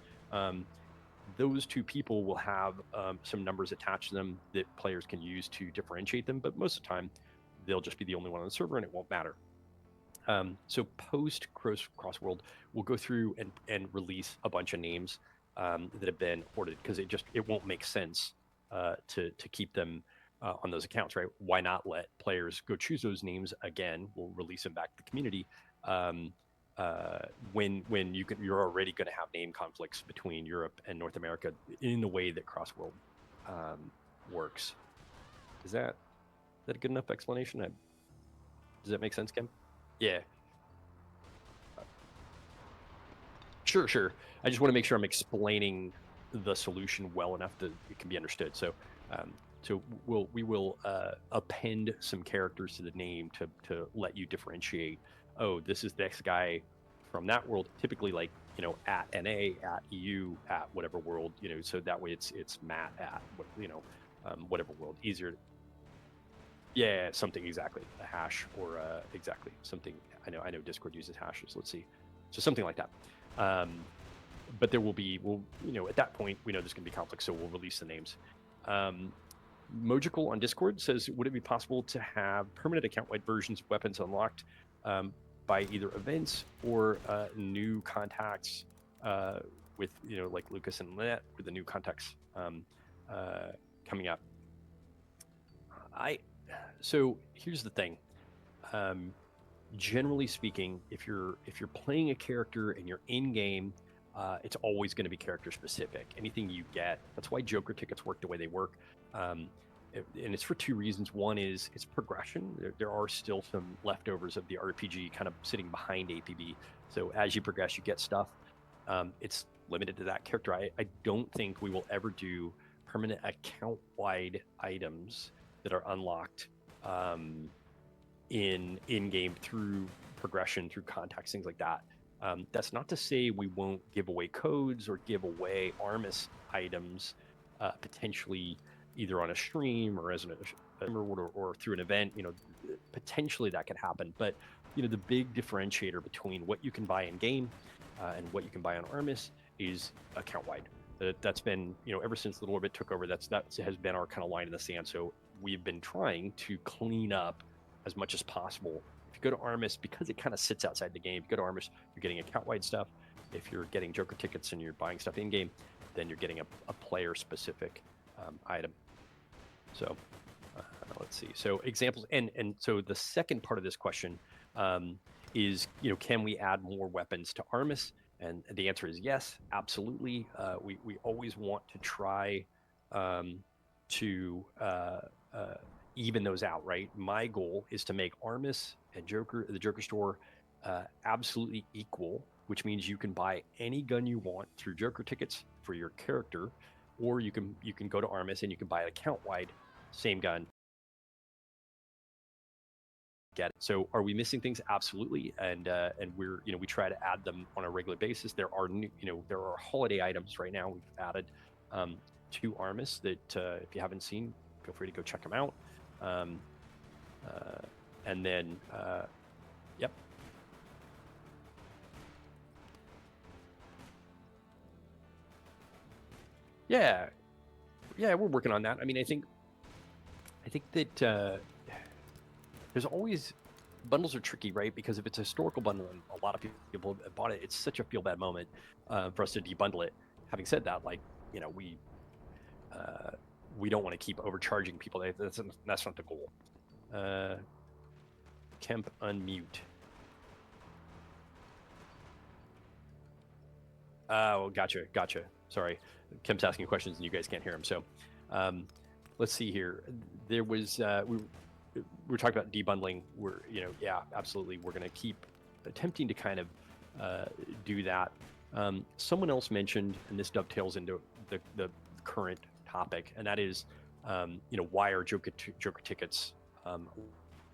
those 2 people will have some numbers attached to them that players can use to differentiate them. But most of the time, they'll just be the only one on the server, and it won't matter. So post cross-world, we'll go through and release a bunch of names that have been hoarded, because it won't make sense to keep them on those accounts, right? Why not let players go choose those names again? We'll release them back to the community when you're already going to have name conflicts between Europe and North America in the way that cross-world works. Is that a good enough explanation? Does that make sense, Kim? Yeah. Sure. I just want to make sure I'm explaining the solution well enough that it can be understood. So we will append some characters to the name to let you differentiate. Oh, this is this guy from that world. Typically, like at NA, at EU, at whatever world. So that way it's Matt at whatever world. Easier. Yeah, something exactly. A hash or exactly something. I know Discord uses hashes. Let's see. So something like that. But there will be. At that point we know there's going to be conflict, so we'll release the names. Mojical on Discord says, would it be possible to have permanent account-wide versions of weapons unlocked by either events or new contacts with, like Lucas and Lynette, with the new contacts coming up? So here's the thing. Generally speaking, if you're playing a character and you're in game, it's always going to be character specific. Anything you get, that's why Joker tickets work the way they work. And it's for two reasons. One is it's progression. There are still some leftovers of the RPG kind of sitting behind APB. So as you progress, you get stuff. It's limited to that character. I don't think we will ever do permanent account-wide items that are unlocked in game through progression, through contacts, things like that. That's not to say we won't give away codes or give away Armis items potentially either on a stream or as or through an event. Potentially that could happen. But the big differentiator between what you can buy in game and what you can buy on Armis is account wide. That's been ever since Little Orbit took over. That has been our kind of line in the sand. So we've been trying to clean up as much as possible. If you go to Armis, because it kind of sits outside the game, you go to Armis, you're getting account-wide stuff. If you're getting Joker tickets and you're buying stuff in-game, then you're getting a player-specific item. So let's see. So examples, and so the second part of this question is, can we add more weapons to Armis? And the answer is yes, absolutely. We always want to try to even those out, right? My goal is to make Armis and the Joker store absolutely equal, which means you can buy any gun you want through Joker tickets for your character, or you can go to Armis and you can buy an account-wide same gun. Get it. So are we missing things? Absolutely. And we're we try to add them on a regular basis. There are new, there are holiday items right now we've added to Armis that if you haven't seen, feel free to go check them out. And then yep. Yeah, we're working on that. I mean, I think that there's always, bundles are tricky, right? Because if it's a historical bundle and a lot of people have bought it, it's such a feel bad moment for us to debundle it. Having said that, we don't want to keep overcharging people. That's not the goal. Kemp, unmute. Oh, gotcha. Sorry, Kemp's asking questions and you guys can't hear him. So let's see here. There was we were talking about debundling. We're yeah, absolutely. We're going to keep attempting to kind of do that. Someone else mentioned, and this dovetails into the current topic, and that is why are Joker tickets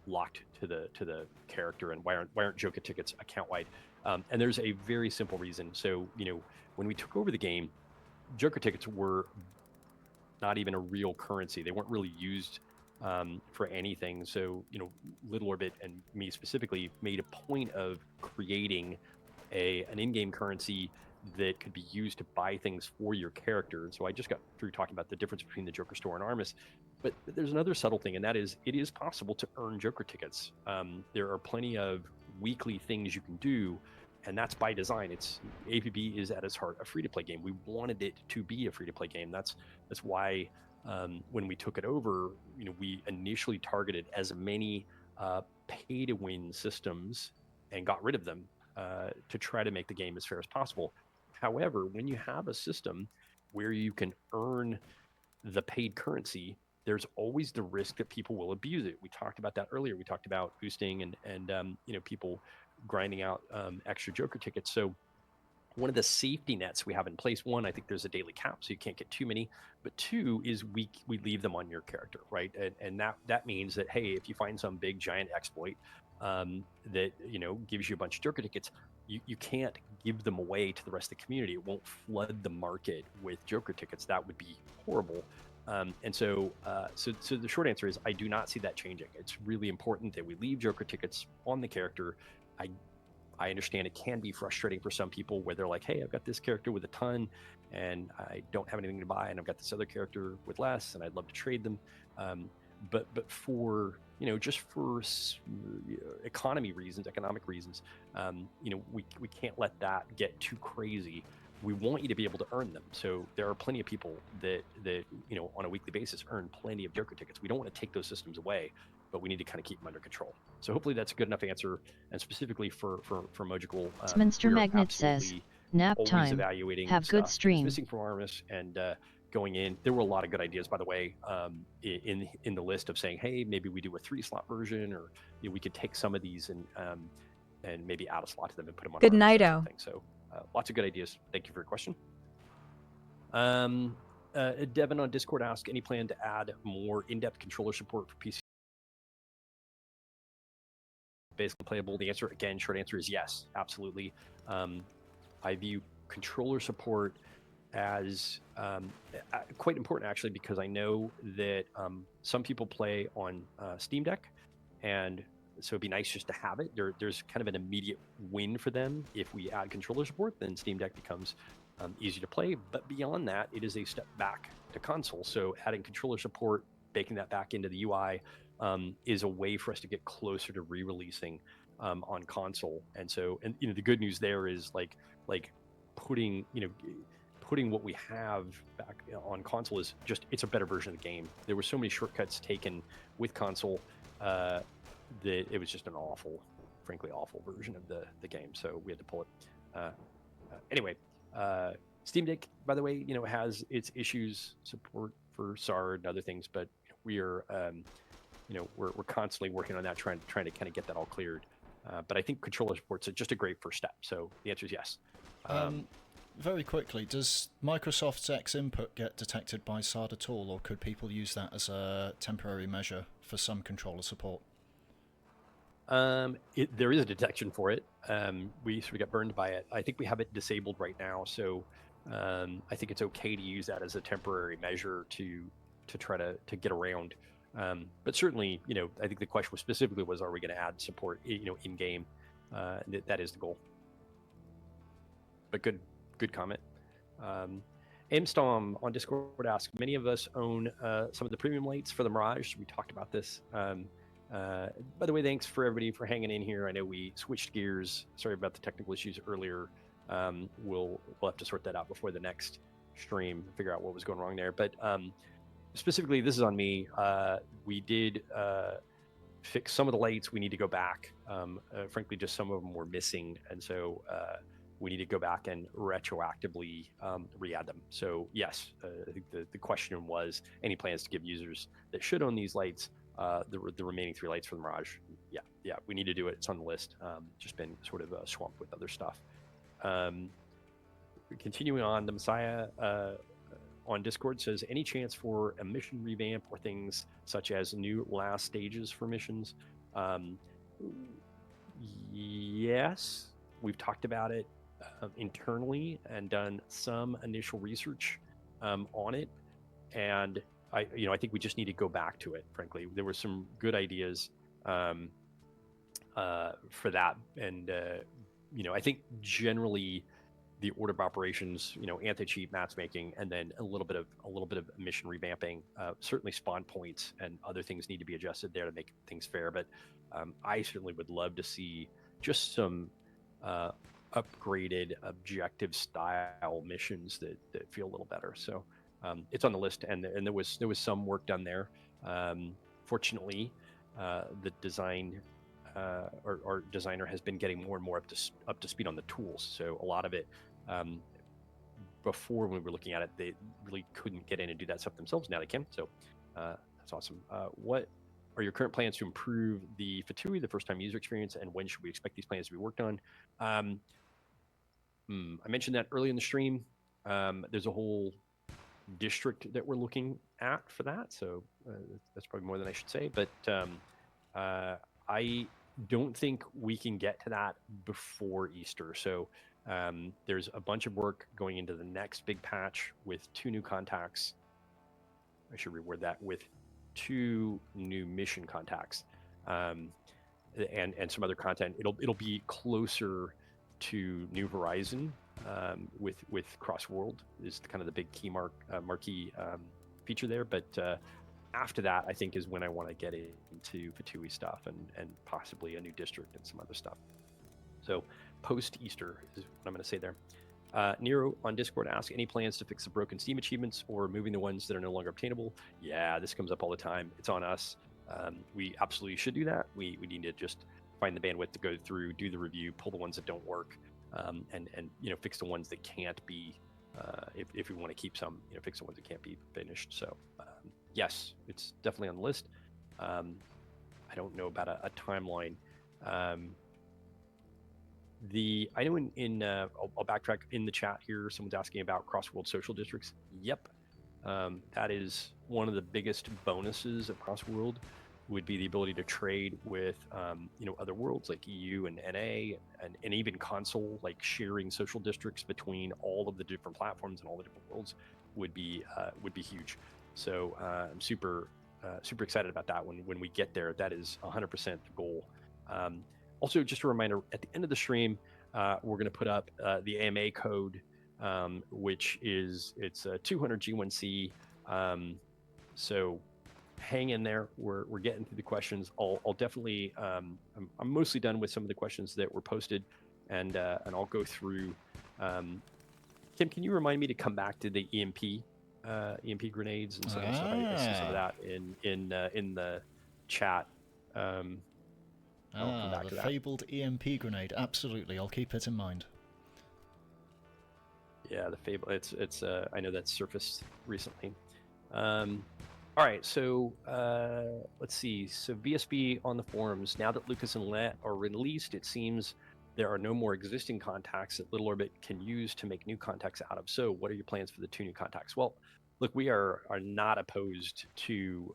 locked to the character, and why aren't Joker tickets account wide? And there's a very simple reason. So when we took over the game, Joker tickets were not even a real currency. They weren't really used for anything. So Little Orbit and me specifically made a point of creating an in-game currency that could be used to buy things for your character. And so I just got through talking about the difference between the Joker store and Armis, but there's another subtle thing, and that is it is possible to earn Joker tickets. There are plenty of weekly things you can do, and that's by design. APB is at its heart a free-to-play game. We wanted it to be a free-to-play game. That's why when we took it over, we initially targeted as many pay-to-win systems and got rid of them to try to make the game as fair as possible. However, when you have a system where you can earn the paid currency, there's always the risk that people will abuse it. We talked about that earlier. We talked about boosting and people grinding out extra Joker tickets. So one of the safety nets we have in place, one, I think there's a daily cap, so you can't get too many. But two is we leave them on your character, right? And that means that, hey, if you find some big giant exploit that gives you a bunch of Joker tickets, you can't give them away to the rest of the community. It won't flood the market with Joker tickets. That would be horrible. And so the short answer is I do not see that changing. It's really important that we leave Joker tickets on the character. I understand it can be frustrating for some people where they're like, hey, I've got this character with a ton and I don't have anything to buy, and I've got this other character with less and I'd love to trade them. But for, just for economic reasons, we can't let that get too crazy. We want you to be able to earn them. So there are plenty of people that on a weekly basis earn plenty of Joker tickets. We don't want to take those systems away, but we need to kind of keep them under control. So hopefully that's a good enough answer. And specifically for Mogical, Minster Magnet says, nap always time. Evaluating Have stuff good stream. missing from Artemis and going in. There were a lot of good ideas, by the way, in the list of saying, hey, maybe we do a 3-slot version, or we could take some of these and maybe add a slot to them and put them on. Good night-o. So lots of good ideas. Thank you for your question. Devin on Discord asked, any plan to add more in-depth controller support for PC? Basically playable. The answer, again, short answer is yes, absolutely. I view controller support as quite important, actually, because I know that some people play on Steam Deck, and so it'd be nice just to have it. There's kind of an immediate win for them. If we add controller support, then Steam Deck becomes easy to play. But beyond that, it is a step back to console. So adding controller support, baking that back into the UI, is a way for us to get closer to re-releasing on console. And so, the good news there is like putting what we have back on console is just, it's a better version of the game. There were so many shortcuts taken with console that it was just an frankly awful version of the game. So we had to pull it. Anyway, Steam Deck, by the way, has its issues, support for SAR and other things, but we are, we're constantly working on that, trying to kind of get that all cleared. But I think controller support's just a great first step. So the answer is yes. Very quickly, does Microsoft's X input get detected by SARD at all, or could people use that as a temporary measure for some controller support? There is a detection for it. We sort of got burned by it. I think we have it disabled right now, so I think it's okay to use that as a temporary measure to try to get around. But certainly, I think the question specifically was, are we going to add support, in game? That is the goal. But good comment. Amstom on Discord asks, many of us own some of the premium lights for the Mirage. We talked about this. By the way, thanks for everybody for hanging in here. I know we switched gears. Sorry about the technical issues earlier. We'll have to sort that out before the next stream, figure out what was going wrong there. But specifically, this is on me. We did fix some of the lights. We need to go back. Frankly, just some of them were missing, and so we need to go back and retroactively re-add them. So yes, I think the question was, any plans to give users that should own these lights the remaining 3 lights for the Mirage? Yeah, we need to do it. It's on the list. Just been sort of swamped with other stuff. Continuing on, the Messiah on Discord says, any chance for a mission revamp or things such as new last stages for missions? Yes, we've talked about it internally and done some initial research on it, and I think we just need to go back to it. Frankly, there were some good ideas for that, and I think generally the order of operations, anti-cheat matchmaking, and then a little bit of mission revamping. Certainly, spawn points and other things need to be adjusted there to make things fair. But I certainly would love to see just some upgraded objective style missions that feel a little better. So it's on the list, and there was some work done there. Fortunately, the design our designer has been getting more and more up to speed on the tools. So a lot of it, before when we were looking at it, they really couldn't get in and do that stuff themselves. Now they can. So that's awesome. What are your current plans to improve the Fatui, the first-time user experience, and when should we expect these plans to be worked on? I mentioned that early in the stream. There's a whole district that we're looking at for that, so that's probably more than I should say. But I don't think we can get to that before Easter. So there's a bunch of work going into the next big patch with 2 new contacts. I should reword that with 2 new mission contacts. and some other content. It'll be closer to New Horizon with Cross World is kind of the big key marquee feature there. But after that, I think is when I want to get into Fatui stuff and possibly a new district and some other stuff. So post Easter is what I'm going to say there. Nero on Discord asks, any plans to fix the broken Steam achievements or removing the ones that are no longer obtainable? Yeah, this comes up all the time. It's on us. We absolutely should do that. We need to just find the bandwidth to go through, do the review, pull the ones that don't work, and fix the ones that can't be. If we want to keep some, fix the ones that can't be finished. So yes, it's definitely on the list. I don't know about a timeline. I know I'll backtrack in the chat here. Someone's asking about cross-world social districts. Yep, that is one of the biggest bonuses of cross-world. Would be the ability to trade with other worlds like EU and NA and even console, like sharing social districts between all of the different platforms and all the different worlds would be huge. So I'm super excited about that when we get there. That is 100% the goal. Also, just a reminder, at the end of the stream, we're going to put up the AMA code, which it's 200 G1C. So hang in there. We're getting through the questions. I'll definitely. I'm mostly done with some of the questions that were posted, and I'll go through. Kim, can you remind me to come back to the EMP grenades and some of the stuff? I see some of that in the chat. I'll come back to that. Fabled EMP grenade. Absolutely, I'll keep it in mind. Yeah, the fable. It's. I know that's surfaced recently. All right, so let's see. So VSB on the forums. Now that Lucas and Let are released, it seems there are no more existing contacts that Little Orbit can use to make new contacts out of. So what are your plans for the 2 new contacts? Well, look, we are not opposed to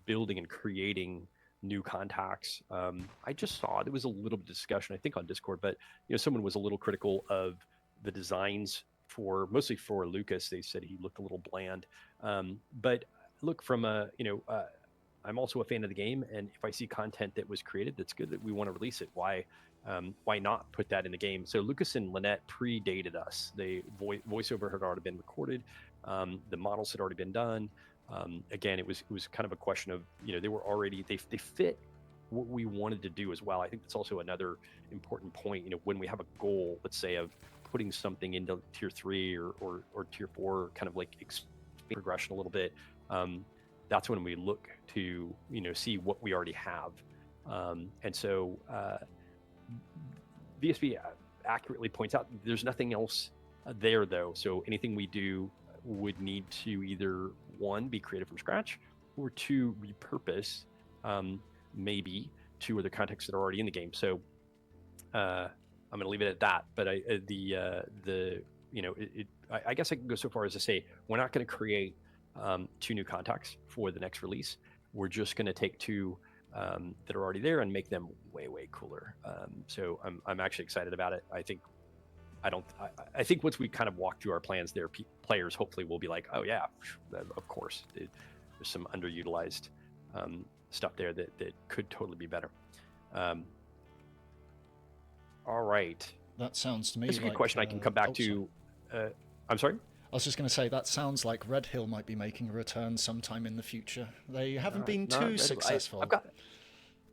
building and creating new contacts. I just saw there was a little bit of discussion, I think, on Discord, but someone was a little critical of the designs mostly for Lucas. They said he looked a little bland. But look, from I'm also a fan of the game, and if I see content that was created that's good that we want to release it, why not put that in the game? So Lucas and Lynette predated us. The voiceover had already been recorded. The models had already been done. Again, it was kind of a question of they were already they fit what we wanted to do as well. I think that's also another important point. When we have a goal, let's say, of putting something into tier 3 or tier 4, kind of like progression a little bit, that's when we look to see what we already have. And so VSB accurately points out there's nothing else there though. So anything we do would need to either 1, be created from scratch, or 2, repurpose maybe 2 other contexts that are already in the game. So I'm going to leave it at that. But I guess I can go so far as to say we're not going to create 2 new contacts for the next release. We're just going to take 2 that are already there and make them way cooler. So I'm actually excited about it. I think once we kind of walk through our plans there, players hopefully will be like, oh yeah, of course. There's some underutilized stuff there that could totally be better. All right. That sounds to me That's a good question. I can come back to. I'm sorry? I was just going to say, that sounds like Red Hill might be making a return sometime in the future. They haven't been too successful.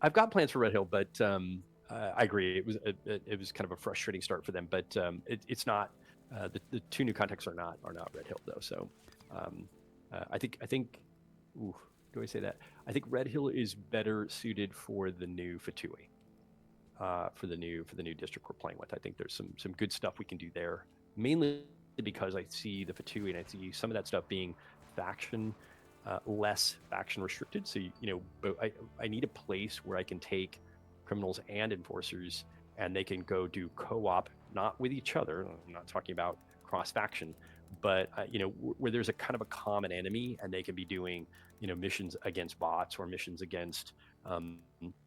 I've got plans for Red Hill, but I agree. It was kind of a frustrating start for them, but it's not. The 2 new contacts are not Red Hill though. So I think. Ooh, do I say that? I think Red Hill is better suited for the new Fatui. For the new district we're playing with. I think there's some good stuff we can do there, mainly because I see the Fatui and I see some of that stuff being less faction restricted. So but I need a place where I can take criminals and enforcers and they can go do co-op, not with each other. I'm not talking about cross faction, but where there's a kind of a common enemy and they can be doing missions against bots or missions against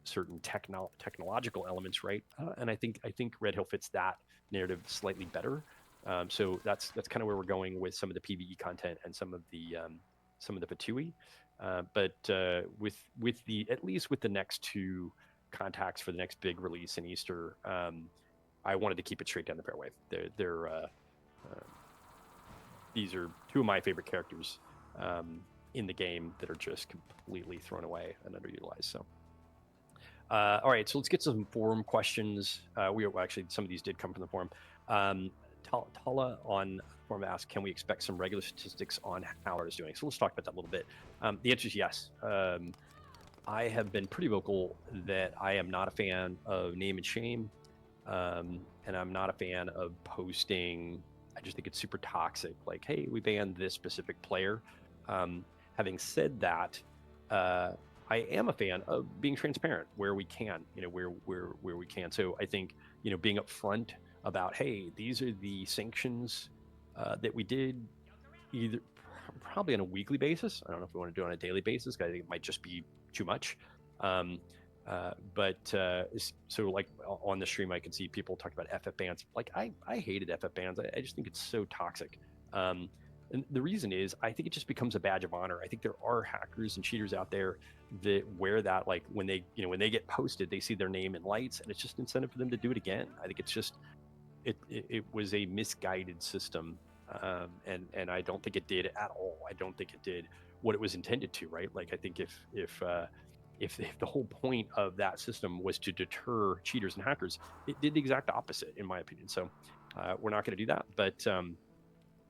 certain technological elements, right? And I think Red Hill fits that narrative slightly better. So that's kind of where we're going with some of the PvE content and some of the Fatui. But with the at least with the next 2 contacts for the next big release in Easter, I wanted to keep it straight down the fairway. These are two of my favorite characters in the game that are just completely thrown away and underutilized. So, all right, so let's get some forum questions. Actually, some of these did come from the forum. Tala on the forum asked, can we expect some regular statistics on how it is doing? So let's talk about that a little bit. The answer is yes. I have been pretty vocal that I am not a fan of name and shame, and I'm not a fan of posting. I just think it's super toxic. Like, hey, we banned this specific player. Having said that, I am a fan of being transparent where we can, where we can. So I think, being upfront about, hey, these are the sanctions that we did, either probably on a weekly basis. I don't know if we want to do it on a daily basis, because I think it might just be too much. So like on the stream, I can see people talk about FF bans. Like I hated FF bans. I just think it's so toxic. And the reason is, I think it just becomes a badge of honor. I think there are hackers and cheaters out there that wear that, like when they get posted, they see their name in lights, and it's just incentive for them to do it again. I think it's just, it was a misguided system. And I don't think it did at all. I don't think it did what it was intended to, right? Like, I think if the whole point of that system was to deter cheaters and hackers, it did the exact opposite, in my opinion. So we're not going to do that. But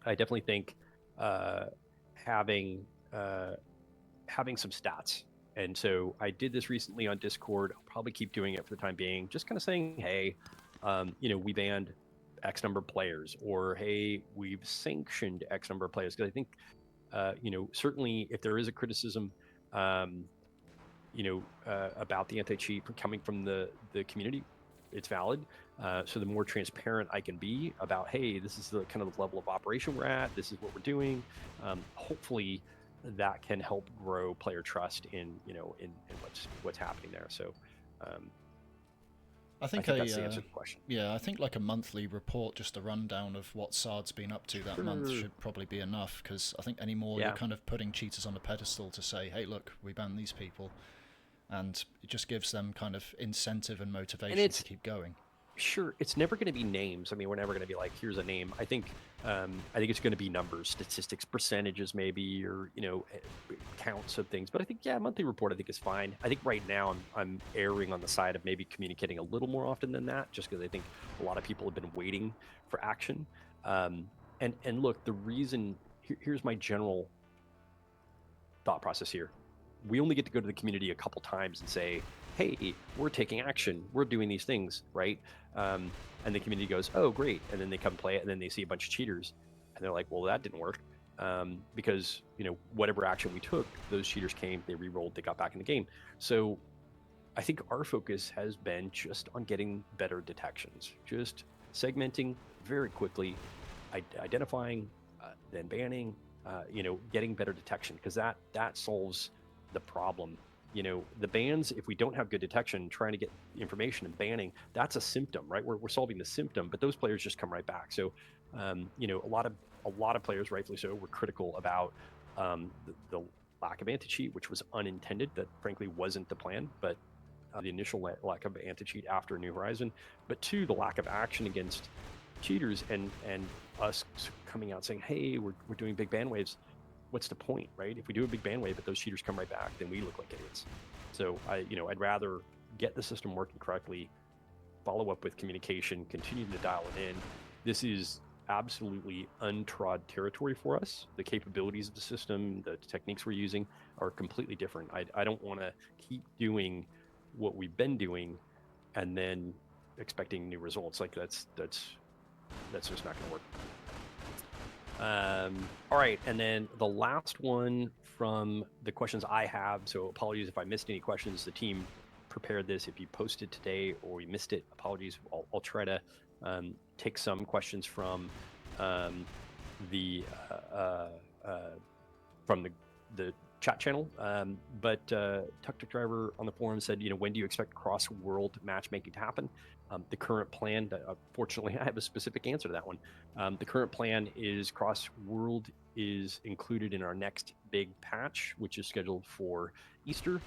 I definitely think having some stats. And so I did this recently on Discord. I'll probably keep doing it for the time being, just kind of saying, hey, we banned X number of players, or hey, we've sanctioned X number of players. Because I think, certainly if there is a criticism, about the anti-cheat coming from the community, it's valid. So the more transparent I can be about, hey, this is the kind of the level of operation we're at, this is what we're doing, hopefully that can help grow player trust in what's happening there. So I think that's the answer to the question. Yeah, I think like a monthly report, just a rundown of what SARD's been up to that month should probably be enough, because I think anymore you're kind of putting cheaters on a pedestal to say, hey, look, we banned these people, and it just gives them kind of incentive and motivation to keep going. Sure, it's never going to be names. I mean, we're never going to be like, here's a name. I think it's going to be numbers, statistics, percentages, maybe, or counts of things. But I think, monthly report I think is fine. I think right now I'm erring on the side of maybe communicating a little more often than that, just because I think a lot of people have been waiting for action. And look, the reason here's my general thought process here. We only get to go to the community a couple times and say, hey, we're taking action, we're doing these things, right? And the community goes, oh, great. And then they come play it, and then they see a bunch of cheaters, and they're like, well, that didn't work. Because, whatever action we took, those cheaters came, they re-rolled, they got back in the game. So I think our focus has been just on getting better detections, just segmenting very quickly, identifying, then banning, getting better detection, because that solves the problem. The bans, if we don't have good detection, trying to get information and banning, that's a symptom, right? We're solving the symptom, but those players just come right back. So, a lot of players, rightfully so, were critical about the lack of anti-cheat, which was unintended. That frankly wasn't the plan, but the initial lack of anti-cheat after New Horizon, but two, the lack of action against cheaters, and us coming out saying, hey, we're doing big ban waves. What's the point, right? If we do a big ban wave, but those cheaters come right back, then we look like idiots. So I'd rather get the system working correctly, follow up with communication, continue to dial it in. This is absolutely untrod territory for us. The capabilities of the system, the techniques we're using are completely different. I don't want to keep doing what we've been doing and then expecting new results. Like that's just not going to work. All right, and then the last one from the questions I have, so apologies if I missed any questions. The team prepared this. If you posted today or we missed it, apologies. I'll try to take some questions from the chat channel. But Tuk Tuk Driver on the forum said, when do you expect cross-world matchmaking to happen? The current plan, fortunately, I have a specific answer to that one. The current plan is cross-world is included in our next big patch, which is scheduled for Easter.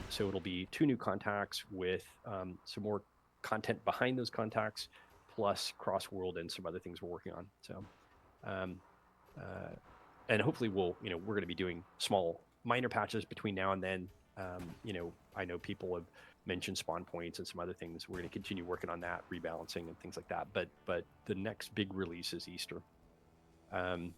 So it'll be 2 new contacts with some more content behind those contacts, plus cross-world and some other things we're working on. So, and hopefully we're going to be doing small, minor patches between now and then. I know people have mentioned spawn points and some other things. We're going to continue working on that, rebalancing and things like that. But the next big release is Easter. Did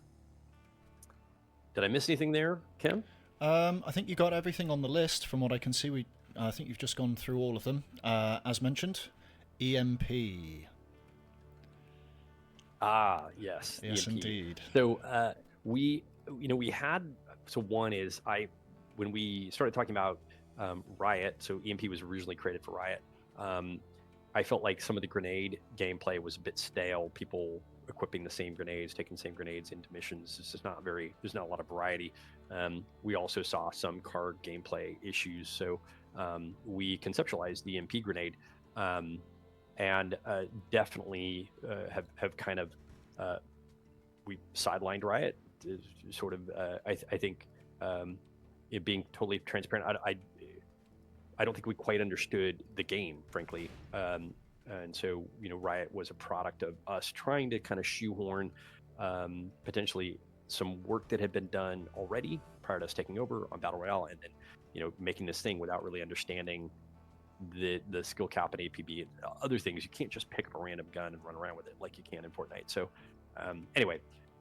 I miss anything there, Kim? I think you got everything on the list. From what I can see, I think you've just gone through all of them. As mentioned, EMP. Ah, yes. Yes, EMP. indeed. So we had, so one is when we started talking about Riot, so EMP was originally created for Riot. I felt like some of the grenade gameplay was a bit stale. People equipping the same grenades, taking the same grenades into missions. There's not a lot of variety. We also saw some card gameplay issues. So we conceptualized the EMP grenade and definitely have kind of, we sidelined Riot. Sort of, I think it being totally transparent, I don't think we quite understood the game, frankly. And so, Riot was a product of us trying to kind of shoehorn potentially some work that had been done already prior to us taking over on Battle Royale, and then, making this thing without really understanding the skill cap and APB and other things. You can't just pick up a random gun and run around with it like you can in Fortnite. So anyway,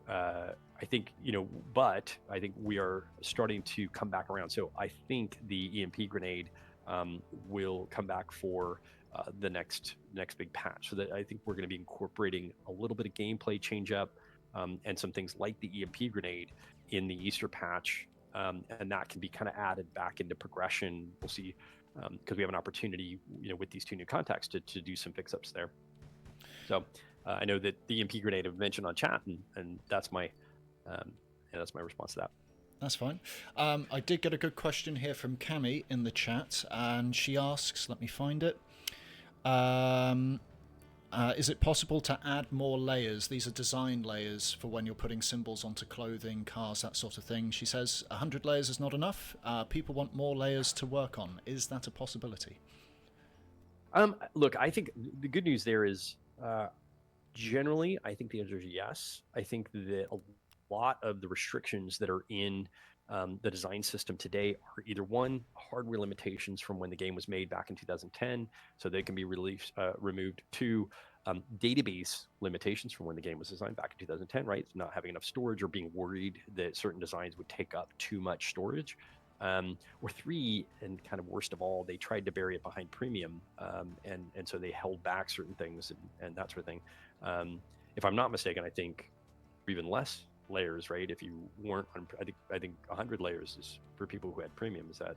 I think, but I think we are starting to come back around. So I think the EMP grenade will come back for the next big patch. So that I think we're going to be incorporating a little bit of gameplay change up and some things like the EMP grenade in the Easter patch. And that can be kind of added back into progression. We'll see, because we have an opportunity, with these 2 new contacts to do some fix-ups there. So I know that the EMP grenade I've mentioned on chat, and that's my response to that. That's fine. I did get a good question here from Cami in the chat, and she asks, let me find it. Is it possible to add more layers? These are design layers for when you're putting symbols onto clothing, cars, that sort of thing. She says 100 layers is not enough. People want more layers to work on. Is that a possibility? Look, I think the good news there is generally, I think the answer is yes. I think that a lot of the restrictions that are in the design system today are either one, hardware limitations from when the game was made back in 2010, so they can be removed. 2, database limitations from when the game was designed back in 2010, right? Not having enough storage or being worried that certain designs would take up too much storage. Or 3, and kind of worst of all, they tried to bury it behind premium, and so they held back certain things and that sort of thing. If I'm not mistaken, I think even less layers, right? If you weren't on, I think 100 layers is for people who had premium. Is that?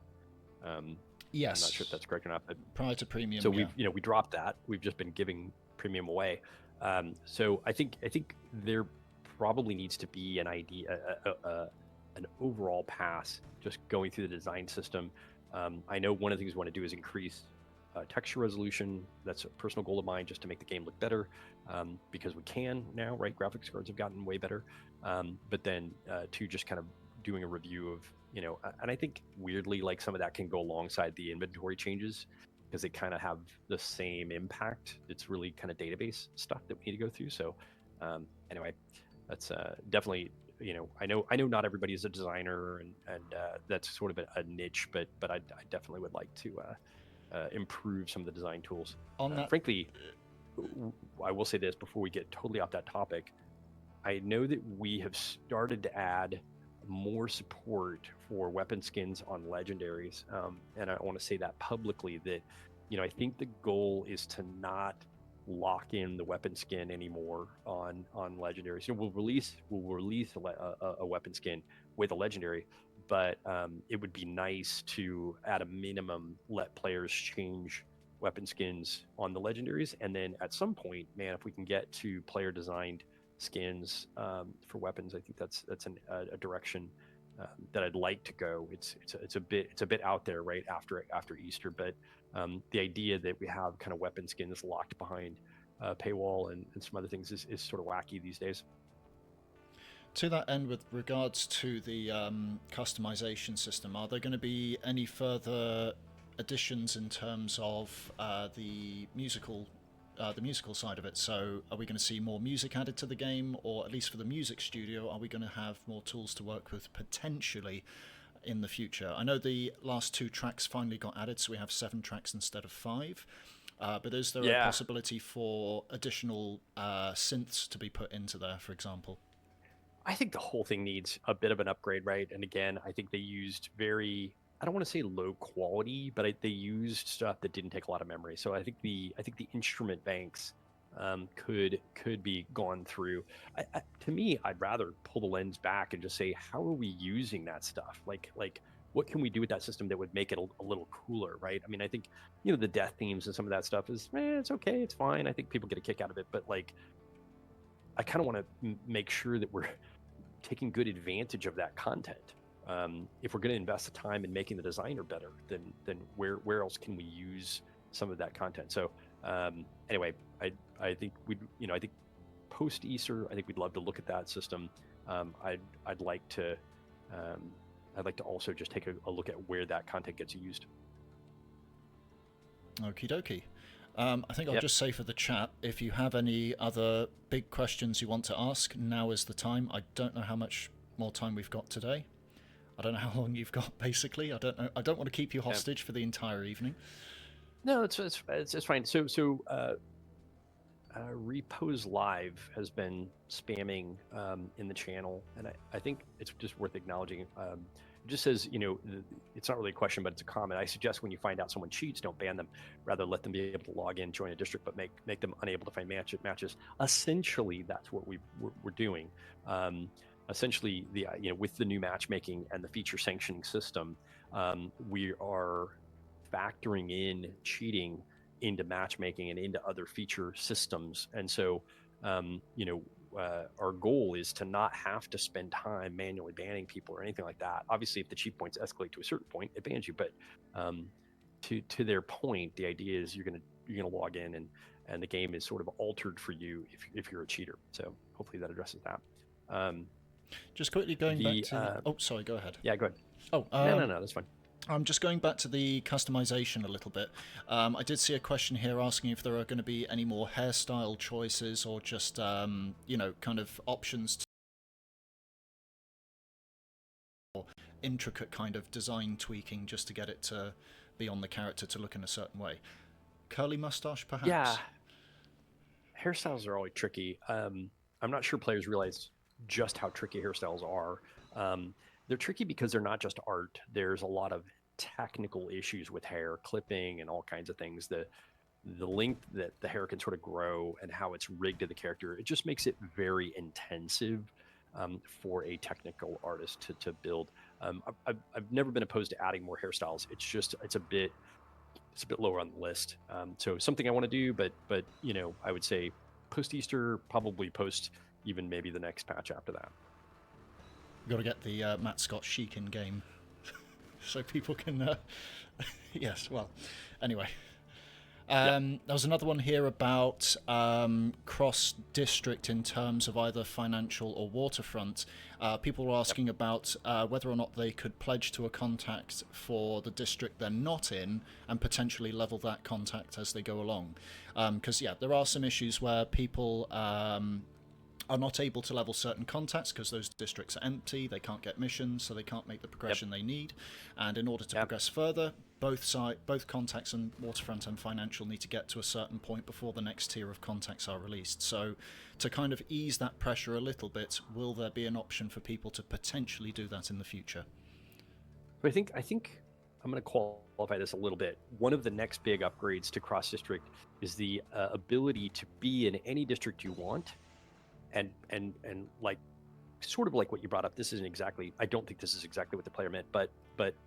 Yes. I'm not sure if that's correct or not. But prior to premium, so we've we dropped that. We've just been giving premium away. So I think there probably needs to be an an overall pass just going through the design system. I know one of the things we want to do is increase texture resolution. That's a personal goal of mine, just to make the game look better, because we can now, right? Graphics cards have gotten way better. But then to just kind of doing a review of, and I think weirdly, like some of that can go alongside the inventory changes because they kind of have the same impact. It's really kind of database stuff that we need to go through. So anyway, that's definitely, I know not everybody is a designer, and that's sort of a niche, but I definitely would like to improve some of the design tools. On that, frankly, I will say this before we get totally off that topic. I know that we have started to add more support for weapon skins on legendaries, and I want to say that publicly, that I think the goal is to not lock in the weapon skin anymore on legendaries. We'll release a weapon skin with a legendary, but it would be nice to, at a minimum, let players change weapon skins on the legendaries, and then at some point, man, if we can get to player designed skins for weapons, I think that's a direction that I'd like to go. It's a bit out there right after Easter, but the idea that we have kind of weapon skins locked behind paywall and some other things is sort of wacky these days. To that end, with regards to the customization system, are there going to be any further additions in terms of the musical side of it? So are we going to see more music added to the game, or at least for the music studio, are we going to have more tools to work with potentially in the future? I know the last 2 tracks finally got added, so we have 7 tracks instead of 5. But is there a possibility for additional synths to be put into there, for example? I think the whole thing needs a bit of an upgrade, right? And again, I think they used I don't want to say low quality, but they used stuff that didn't take a lot of memory. So I think the instrument banks could be gone through. To me, I'd rather pull the lens back and just say, how are we using that stuff? Like what can we do with that system that would make it a little cooler, right? I mean, I think the death themes and some of that stuff is, it's okay, it's fine. I think people get a kick out of it, but I kind of want to make sure that we're taking good advantage of that content. If we're going to invest the time in making the designer better, then where else can we use some of that content? So anyway, I think I think post Easter, I think we'd love to look at that system. I'd like to also just take a look at where that content gets used. Okie dokie. I think I'll just say for the chat, if you have any other big questions you want to ask, now is the time. I don't know how much more time we've got today. I don't know how long you've got, basically. I don't know. I don't want to keep you hostage for the entire evening. No, it's fine. So Repose Live has been spamming in the channel, and I think it's just worth acknowledging. It just says, it's not really a question, but it's a comment. I suggest when you find out someone cheats, don't ban them. Rather, let them be able to log in, join a district, but make them unable to find matches. Essentially, that's what we're doing. Essentially, with the new matchmaking and the feature sanctioning system, we are factoring in cheating into matchmaking and into other feature systems. And so, our goal is to not have to spend time manually banning people or anything like that. Obviously, if the cheat points escalate to a certain point, it bans you. But to their point, the idea is you're gonna log in and the game is sort of altered for you if you're a cheater. So hopefully that addresses that. Just quickly going back to... sorry, go ahead. Yeah, go ahead. No, that's fine. I'm just going back to the customization a little bit. I did see a question here asking if there are going to be any more hairstyle choices or just, kind of options or intricate kind of design tweaking just to get it to be on the character to look in a certain way. Curly mustache, perhaps? Yeah. Hairstyles are always tricky. I'm not sure players realize just how tricky hairstyles are. They're tricky because they're not just art. There's a lot of technical issues with hair clipping and all kinds of things. The length that the hair can sort of grow and how it's rigged to the character, it just makes it very intensive for a technical artist to build. I've never been opposed to adding more hairstyles. It's a bit lower on the list. So something I want to do, but I would say post Easter, probably post even maybe the next patch after that. Got to get the MattScott chic in game so people can yes, well, anyway, there was another one here about cross district in terms of either financial or waterfront. People were asking about whether or not they could pledge to a contact for the district they're not in and potentially level that contact as they go along, because there are some issues where people are not able to level certain contacts because those districts are empty, they can't get missions, so they can't make the progression they need. And in order to progress further, both contacts and waterfront and financial need to get to a certain point before the next tier of contacts are released. So to kind of ease that pressure a little bit, will there be an option for people to potentially do that in the future? I think I'm going to qualify this a little bit. One of the next big upgrades to cross district is the ability to be in any district you want. And like sort of like what you brought up, I don't think this is exactly what the player meant, but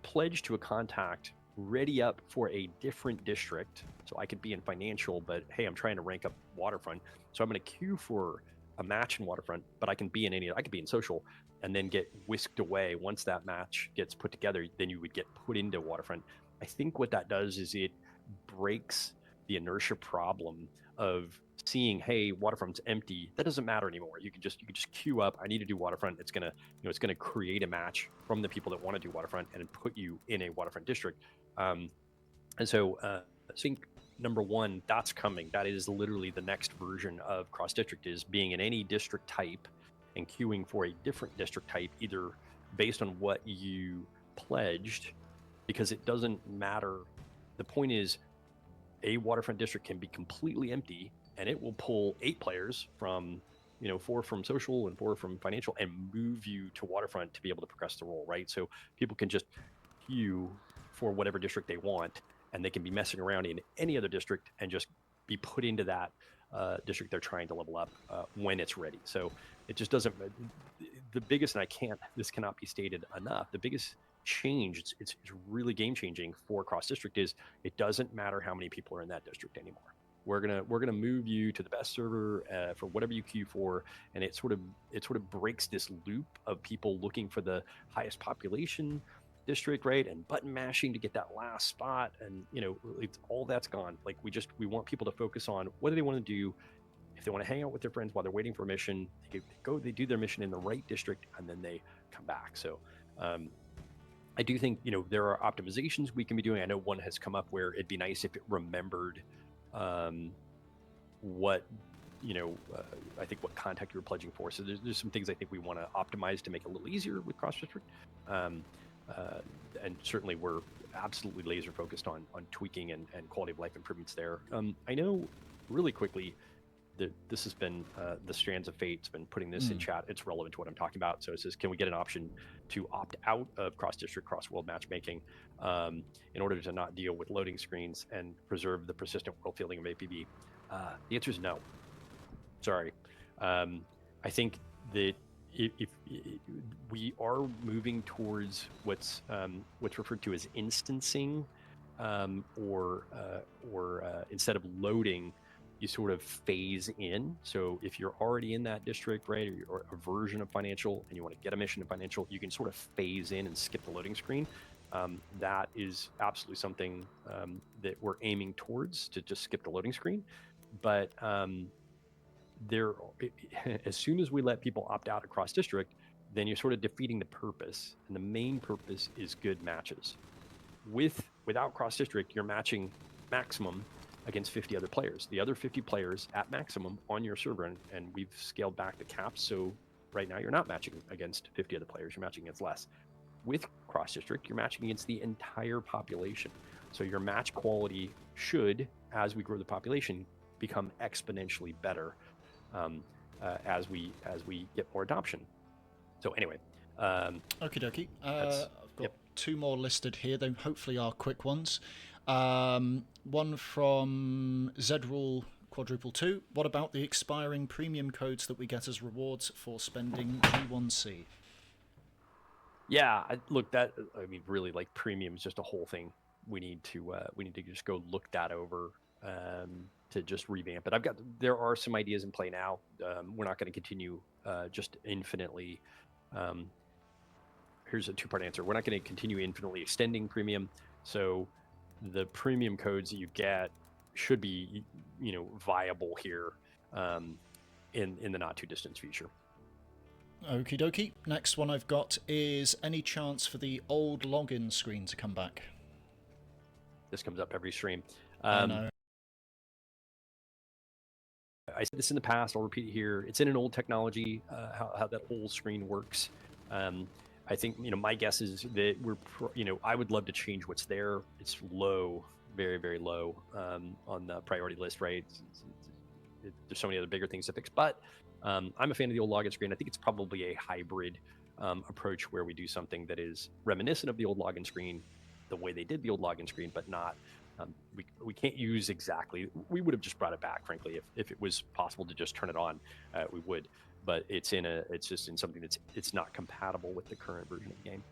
pledge to a contact, ready up for a different district. So I could be in financial, but hey, I'm trying to rank up waterfront. So I'm going to queue for a match in Waterfront, but I can be in I could be in Social and then get whisked away. Once that match gets put together, then you would get put into Waterfront. I think what that does is it breaks the inertia problem of seeing, hey, Waterfront's empty. That doesn't matter anymore. You can just queue up. I need to do Waterfront. It's gonna create a match from the people that want to do Waterfront and put you in a Waterfront district. And so I think number one, that's coming. That is literally the next version of cross district, is being in any district type and queuing for a different district type, either based on what you pledged, because it doesn't matter. The point is, a Waterfront district can be completely empty and it will pull 8 players from, 4 from Social and 4 from Financial and move you to Waterfront to be able to progress the role, right? So people can just queue for whatever district they want, and they can be messing around in any other district and just be put into that district they're trying to level up when it's ready. So it just doesn't. The biggest, and this cannot be stated enough, the biggest change, it's really game changing for cross district, is it doesn't matter how many people are in that district anymore. We're gonna move you to the best server for whatever you queue for, and it sort of breaks this loop of people looking for the highest population district, right, and button mashing to get that last spot, and it's all that's gone. Like we want people to focus on what do they want to do. If they want to hang out with their friends while they're waiting for a mission, they do their mission in the right district, and then they come back. So I do think there are optimizations we can be doing. I know one has come up where it'd be nice if it remembered what I think what contact you were pledging for. So there's some things I think we want to optimize to make it a little easier with cross district. And certainly we're absolutely laser focused on tweaking and quality of life improvements there. I know really quickly that this has been the Strands of Fate's been putting this in chat. It's relevant to what I'm talking about. So it says, can we get an option to opt out of cross district, cross world matchmaking in order to not deal with loading screens and preserve the persistent world feeling of APB? The answer is no. Sorry. I think that if we are moving towards what's referred to as instancing, or instead of loading, you sort of phase in. So if you're already in that district, right, or a version of Financial, and you want to get a mission in Financial, you can sort of phase in and skip the loading screen. That is absolutely something that we're aiming towards, to just skip the loading screen. But as soon as we let people opt out across district, then you're sort of defeating the purpose, and the main purpose is good matches. Without cross district, you're matching maximum against 50 other players. The other 50 players at maximum on your server, and we've scaled back the caps, so right now you're not matching against 50 other players, you're matching against less. With cross district, you're matching against the entire population. So your match quality should, as we grow the population, become exponentially better as we get more adoption. So anyway, okie dokie. I've got 2 more listed here. They hopefully are quick ones. One from Zrule Quadruple 2. What about the expiring premium codes that we get as rewards for spending G1C? Yeah, really, like, premium is just a whole thing. We need to just go look that over to just revamp it. There are some ideas in play now. We're not going to continue just infinitely. Here's a 2-part answer. We're not going to continue infinitely extending premium. So the premium codes that you get should be, viable here in the not too distant future. Okie dokie. Next one I've got is, any chance for the old login screen to come back? This comes up every stream. I know. I said this in the past, I'll repeat it here. It's in an old technology, how that old screen works. I think, my guess is that I would love to change what's there. It's low, very, very low on the priority list, right? There's so many other bigger things to fix, but I'm a fan of the old login screen. I think it's probably a hybrid approach where we do something that is reminiscent of the old login screen, the way they did the old login screen, but not, we can't use exactly. We would have just brought it back, frankly, if it was possible to just turn it on, we would. But it's just in something it's not compatible with the current version of the game.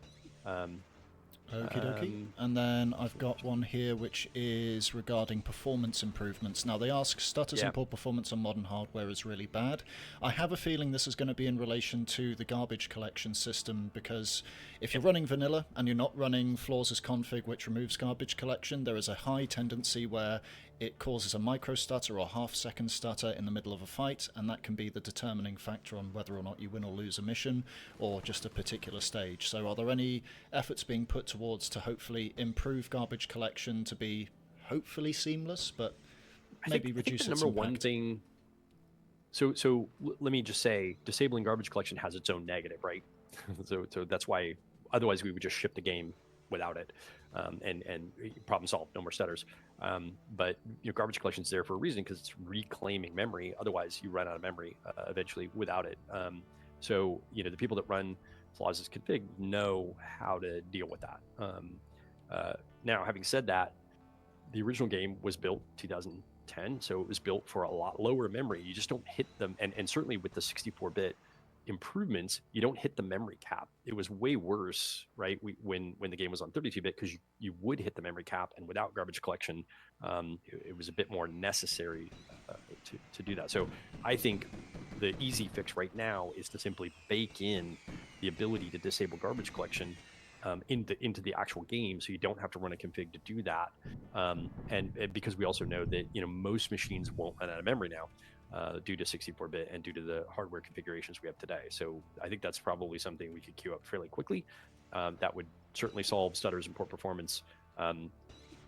Okie dokie. And then I've got one here which is regarding performance improvements. Now they ask, stutters and poor performance on modern hardware is really bad. I have a feeling this is going to be in relation to the garbage collection system, because if you're running vanilla and you're not running flaws as config, which removes garbage collection, there is a high tendency where it causes a micro stutter or half-second stutter in the middle of a fight, and that can be the determining factor on whether or not you win or lose a mission, or just a particular stage. So are there any efforts being put towards to hopefully improve garbage collection to be hopefully seamless, but maybe reduce its impact? The number one thing... So let me just say, disabling garbage collection has its own negative, right? so that's why, otherwise we would just ship the game without it, and problem solved, no more stutters. But garbage collection is there for a reason, because it's reclaiming memory. Otherwise, you run out of memory eventually without it. So the people that run flaws as config know how to deal with that. Now, having said that, the original game was built 2010, so it was built for a lot lower memory. You just don't hit them, and certainly with the 64-bit improvements, you don't hit the memory cap. It was way worse, right? When the game was on 32-bit, because you would hit the memory cap, and without garbage collection, it was a bit more necessary to do that. So I think the easy fix right now is to simply bake in the ability to disable garbage collection into the actual game, so you don't have to run a config to do that. And because we also know that most machines won't run out of memory now, due to 64-bit and due to the hardware configurations we have today. So I think that's probably something we could queue up fairly quickly. That would certainly solve stutters and poor performance.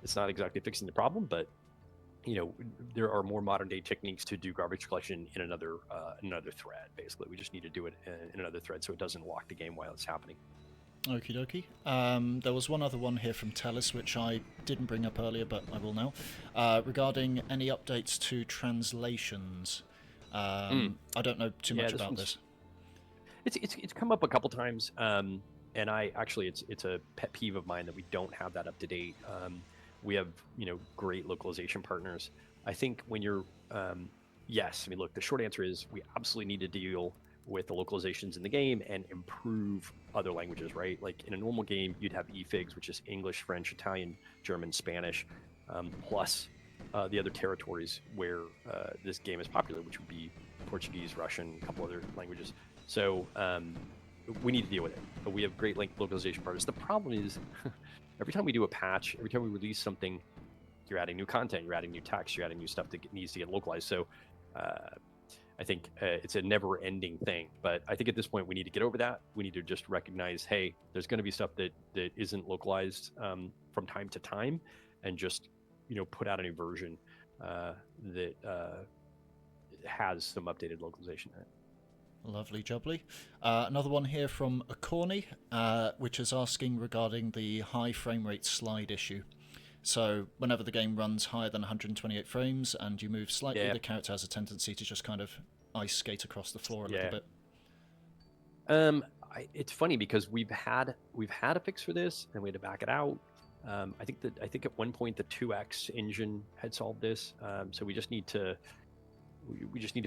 It's not exactly fixing the problem, but there are more modern day techniques to do garbage collection in another thread. Basically, we just need to do it in another thread so it doesn't lock the game while it's happening. Okie dokie. There was one other one here from Telus, which I didn't bring up earlier, but I will now, regarding any updates to translations. I don't know too much about this. It's come up a couple times, and it's a pet peeve of mine that we don't have that up to date. We have great localization partners. I think when you're yes, I mean, look, the short answer is we absolutely need to deal with the localizations in the game and improve other languages, right? Like in a normal game, you'd have EFIGs, which is English, French, Italian, German, Spanish, plus the other territories where this game is popular, which would be Portuguese, Russian, a couple other languages. So we need to deal with it. But we have great localization partners. The problem is every time we do a patch, every time we release something, you're adding new content, you're adding new text, you're adding new stuff that needs to get localized. So I think it's a never-ending thing, but I think at this point we need to get over that. We need to just recognize, hey, there's going to be stuff that isn't localized from time to time, and just put out a new version that has some updated localization in it. Lovely jubbly. Another one here from Acorny, which is asking regarding the high frame rate slide issue. So whenever the game runs higher than 128 frames and you move slightly, the character has a tendency to just kind of ice skate across the floor a little bit. It's funny because we've had a fix for this and we had to back it out. I think at one point the 2X engine had solved this. So we just need to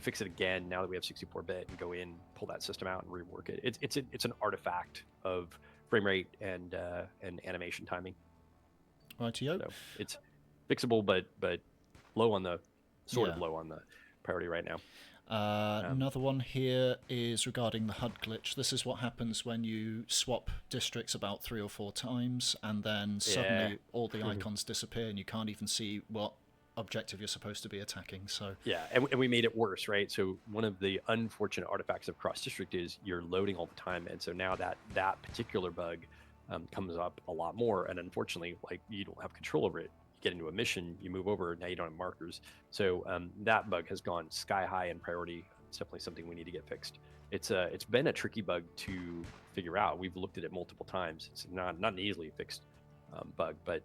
fix it again now that we have 64-bit and go in, pull that system out and rework it. It's an artifact of frame rate and animation timing. Rightio. So it's fixable, but low on the low on the priority right now. Another one here is regarding the HUD glitch. This is what happens when you swap districts about 3 or 4 times, and then suddenly all the icons disappear, and you can't even see what objective you're supposed to be attacking. So and we made it worse, right? So one of the unfortunate artifacts of cross district is you're loading all the time, and so now that particular bug comes up a lot more, and unfortunately, like, you don't have control over it. You get into a mission, you move over, now you don't have markers. So that bug has gone sky high in priority. It's definitely something we need to get fixed. It's been a tricky bug to figure out. We've looked at it multiple times. It's not an easily fixed bug, but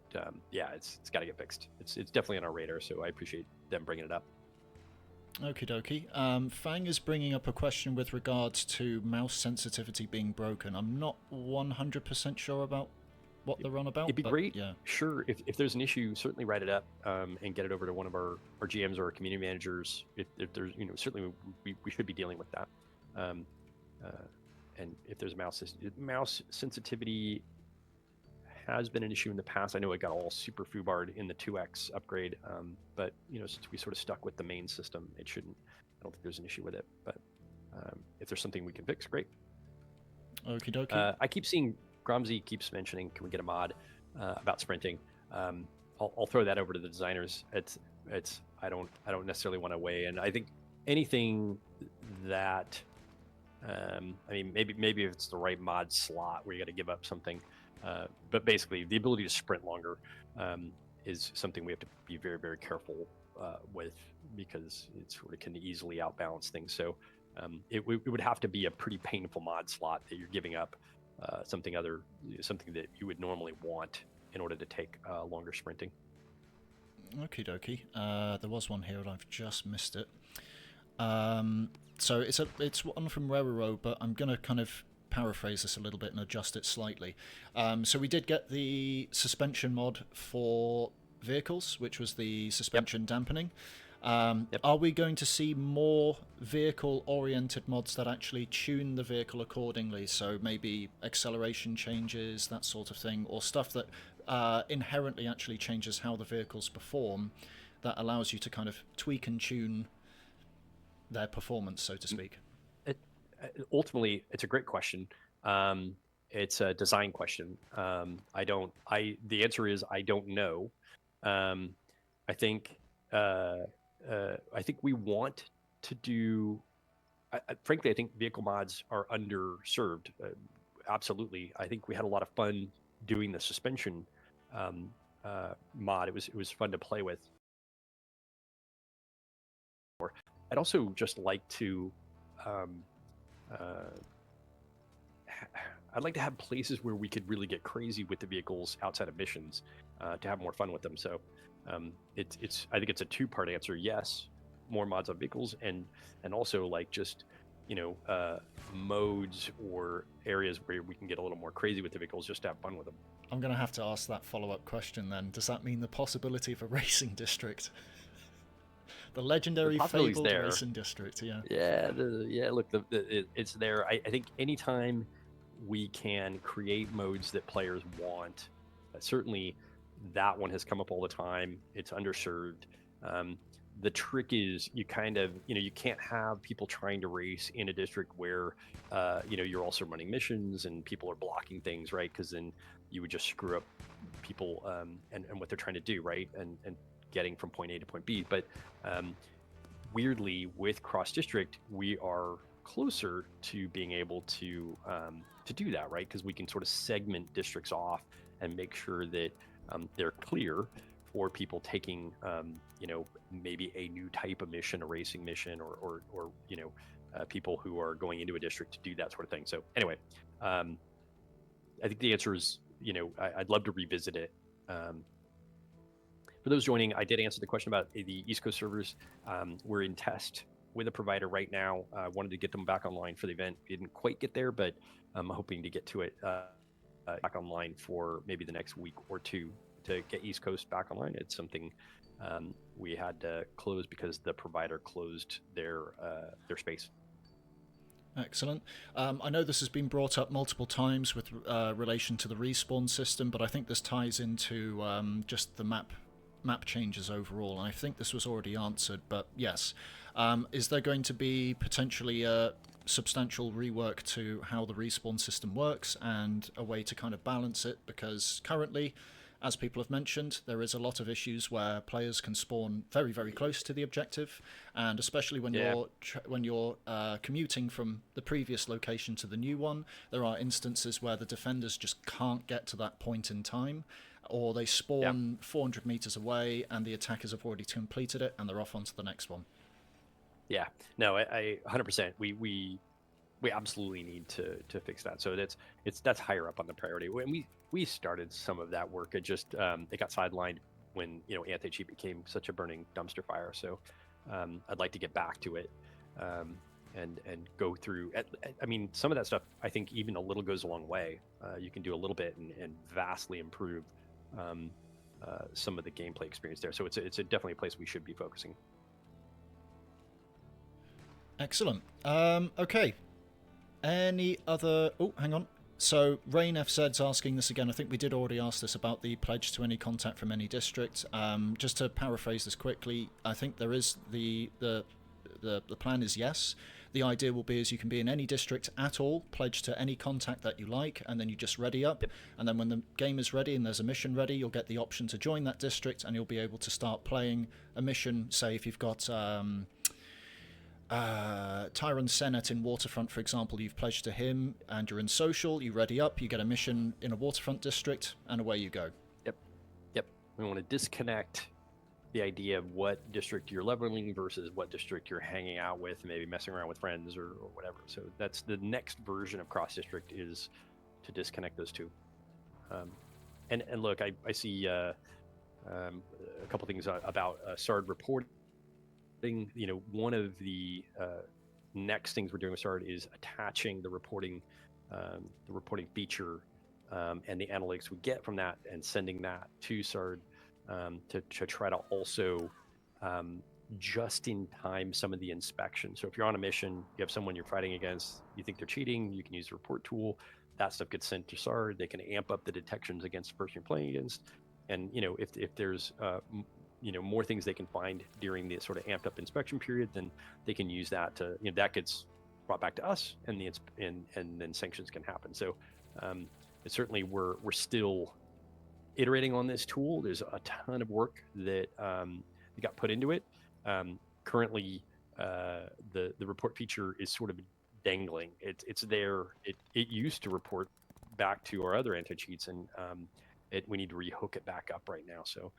it's got to get fixed. It's definitely on our radar, so I appreciate them bringing it up. Okie dokie. Fang is bringing up a question with regards to mouse sensitivity being broken. I'm not 100% sure about what they're on about. It'd be great. Yeah. Sure. If there's an issue, certainly write it up and get it over to one of our GMs or our community managers. If there's, certainly we should be dealing with that. And if there's mouse sensitivity has been an issue in the past. I know it got all super foobarred in the 2X upgrade, but since we sort of stuck with the main system, it shouldn't. I don't think there's an issue with it. But if there's something we can fix, great. Okie dokie. I keep seeing Gromsy keeps mentioning, can we get a mod about sprinting? I'll throw that over to the designers. I don't necessarily want to weigh in. I think anything that maybe if it's the right mod slot where you got to give up something, but basically the ability to sprint longer is something we have to be very, very careful with, because it sort of can easily outbalance things. So it would have to be a pretty painful mod slot that you're giving up something that you would normally want in order to take longer sprinting. Okie dokie. There was one here and I've just missed it. So it's one from Rerero, but I'm going to kind of paraphrase this a little bit and adjust it slightly. So we did get the suspension mod for vehicles, which was the suspension dampening. Are we going to see more vehicle-oriented mods that actually tune the vehicle accordingly? So maybe acceleration changes, that sort of thing, or stuff that inherently actually changes how the vehicles perform, that allows you to kind of tweak and tune their performance, so to speak? Ultimately, it's a great question. It's a design question. The answer is I don't know. I think we want to do. Frankly, I think vehicle mods are underserved. Absolutely, I think we had a lot of fun doing the suspension mod. It was fun to play with. I'd also just like to. I'd like to have places where we could really get crazy with the vehicles outside of missions to have more fun with them. So I think it's a two-part answer. Yes, more mods on vehicles, and also like just modes or areas where we can get a little more crazy with the vehicles just to have fun with them. I'm going to have to ask that follow-up question then. Does that mean the possibility of a racing district? The legendary fabled racing district, yeah. Yeah, look, it's there. I think anytime we can create modes that players want, certainly that one has come up all the time. It's underserved. The trick is you kind of, you can't have people trying to race in a district where, you're also running missions and people are blocking things, right? Because then you would just screw up people and what they're trying to do, right? And getting from point A to point B. But weirdly, with cross district, we are closer to being able to do that, right? Because we can sort of segment districts off and make sure that they're clear for people taking, maybe a new type of mission, a racing mission, or people who are going into a district to do that sort of thing. So anyway, I think the answer is, I'd love to revisit it. For those joining, I did answer the question about the East Coast servers. We're in test with a provider right now. I wanted to get them back online for the event. We didn't quite get there, but I'm hoping to get to it back online for maybe the next week or two to get East Coast back online. It's something we had to close because the provider closed their space. Excellent. I know this has been brought up multiple times with relation to the respawn system, but I think this ties into just the map changes overall, and I think this was already answered, but yes. Is there going to be potentially a substantial rework to how the respawn system works and a way to kind of balance it? Because currently, as people have mentioned, there is a lot of issues where players can spawn very, very close to the objective, and especially when you're commuting from the previous location to the new one, there are instances where the defenders just can't get to that point in time, or they spawn 400 meters away and the attackers have already completed it and they're off onto the next one. Yeah, no, I 100%. We absolutely need to fix that. So that's higher up on the priority. When we started some of that work, it just it got sidelined when anti-cheat became such a burning dumpster fire. So I'd like to get back to it and go through. I mean, some of that stuff, I think even a little goes a long way. You can do a little bit and vastly improve some of the gameplay experience there. So it's definitely a place we should be focusing. Excellent. Okay. Any other... Oh, hang on. So Rain FZ's asking this again. I think we did already ask this about the pledge to any contact from any district. Just to paraphrase this quickly, I think there is the plan is yes. The idea will be is you can be in any district at all, pledge to any contact that you like, and then you just ready up. Yep. And then when the game is ready and there's a mission ready, you'll get the option to join that district, and you'll be able to start playing a mission. Say if you've got Tyron Senate in Waterfront, for example, you've pledged to him, and you're in social, you ready up, you get a mission in a Waterfront district, and away you go. Yep. We want to disconnect the idea of what district you're leveling versus what district you're hanging out with, maybe messing around with friends or whatever. So that's the next version of cross district, is to disconnect those two. And look, I see a couple things about SARD reporting. You know, one of the next things we're doing with SARD is attaching the reporting feature and the analytics we get from that, and sending that to SARD to try to also just in time some of the inspection. So if you're on a mission, you have someone you're fighting against, you think they're cheating, you can use the report tool. That stuff gets sent to SARD. They can amp up the detections against the person you're playing against. And you know, if there's more things they can find during the sort of amped up inspection period, then they can use that to, that gets brought back to us, and then sanctions can happen. So it's certainly we're still iterating on this tool. There's a ton of work that got put into it. Currently, the report feature is sort of dangling. It's there. It used to report back to our other anti-cheats, and we need to rehook it back up right now. So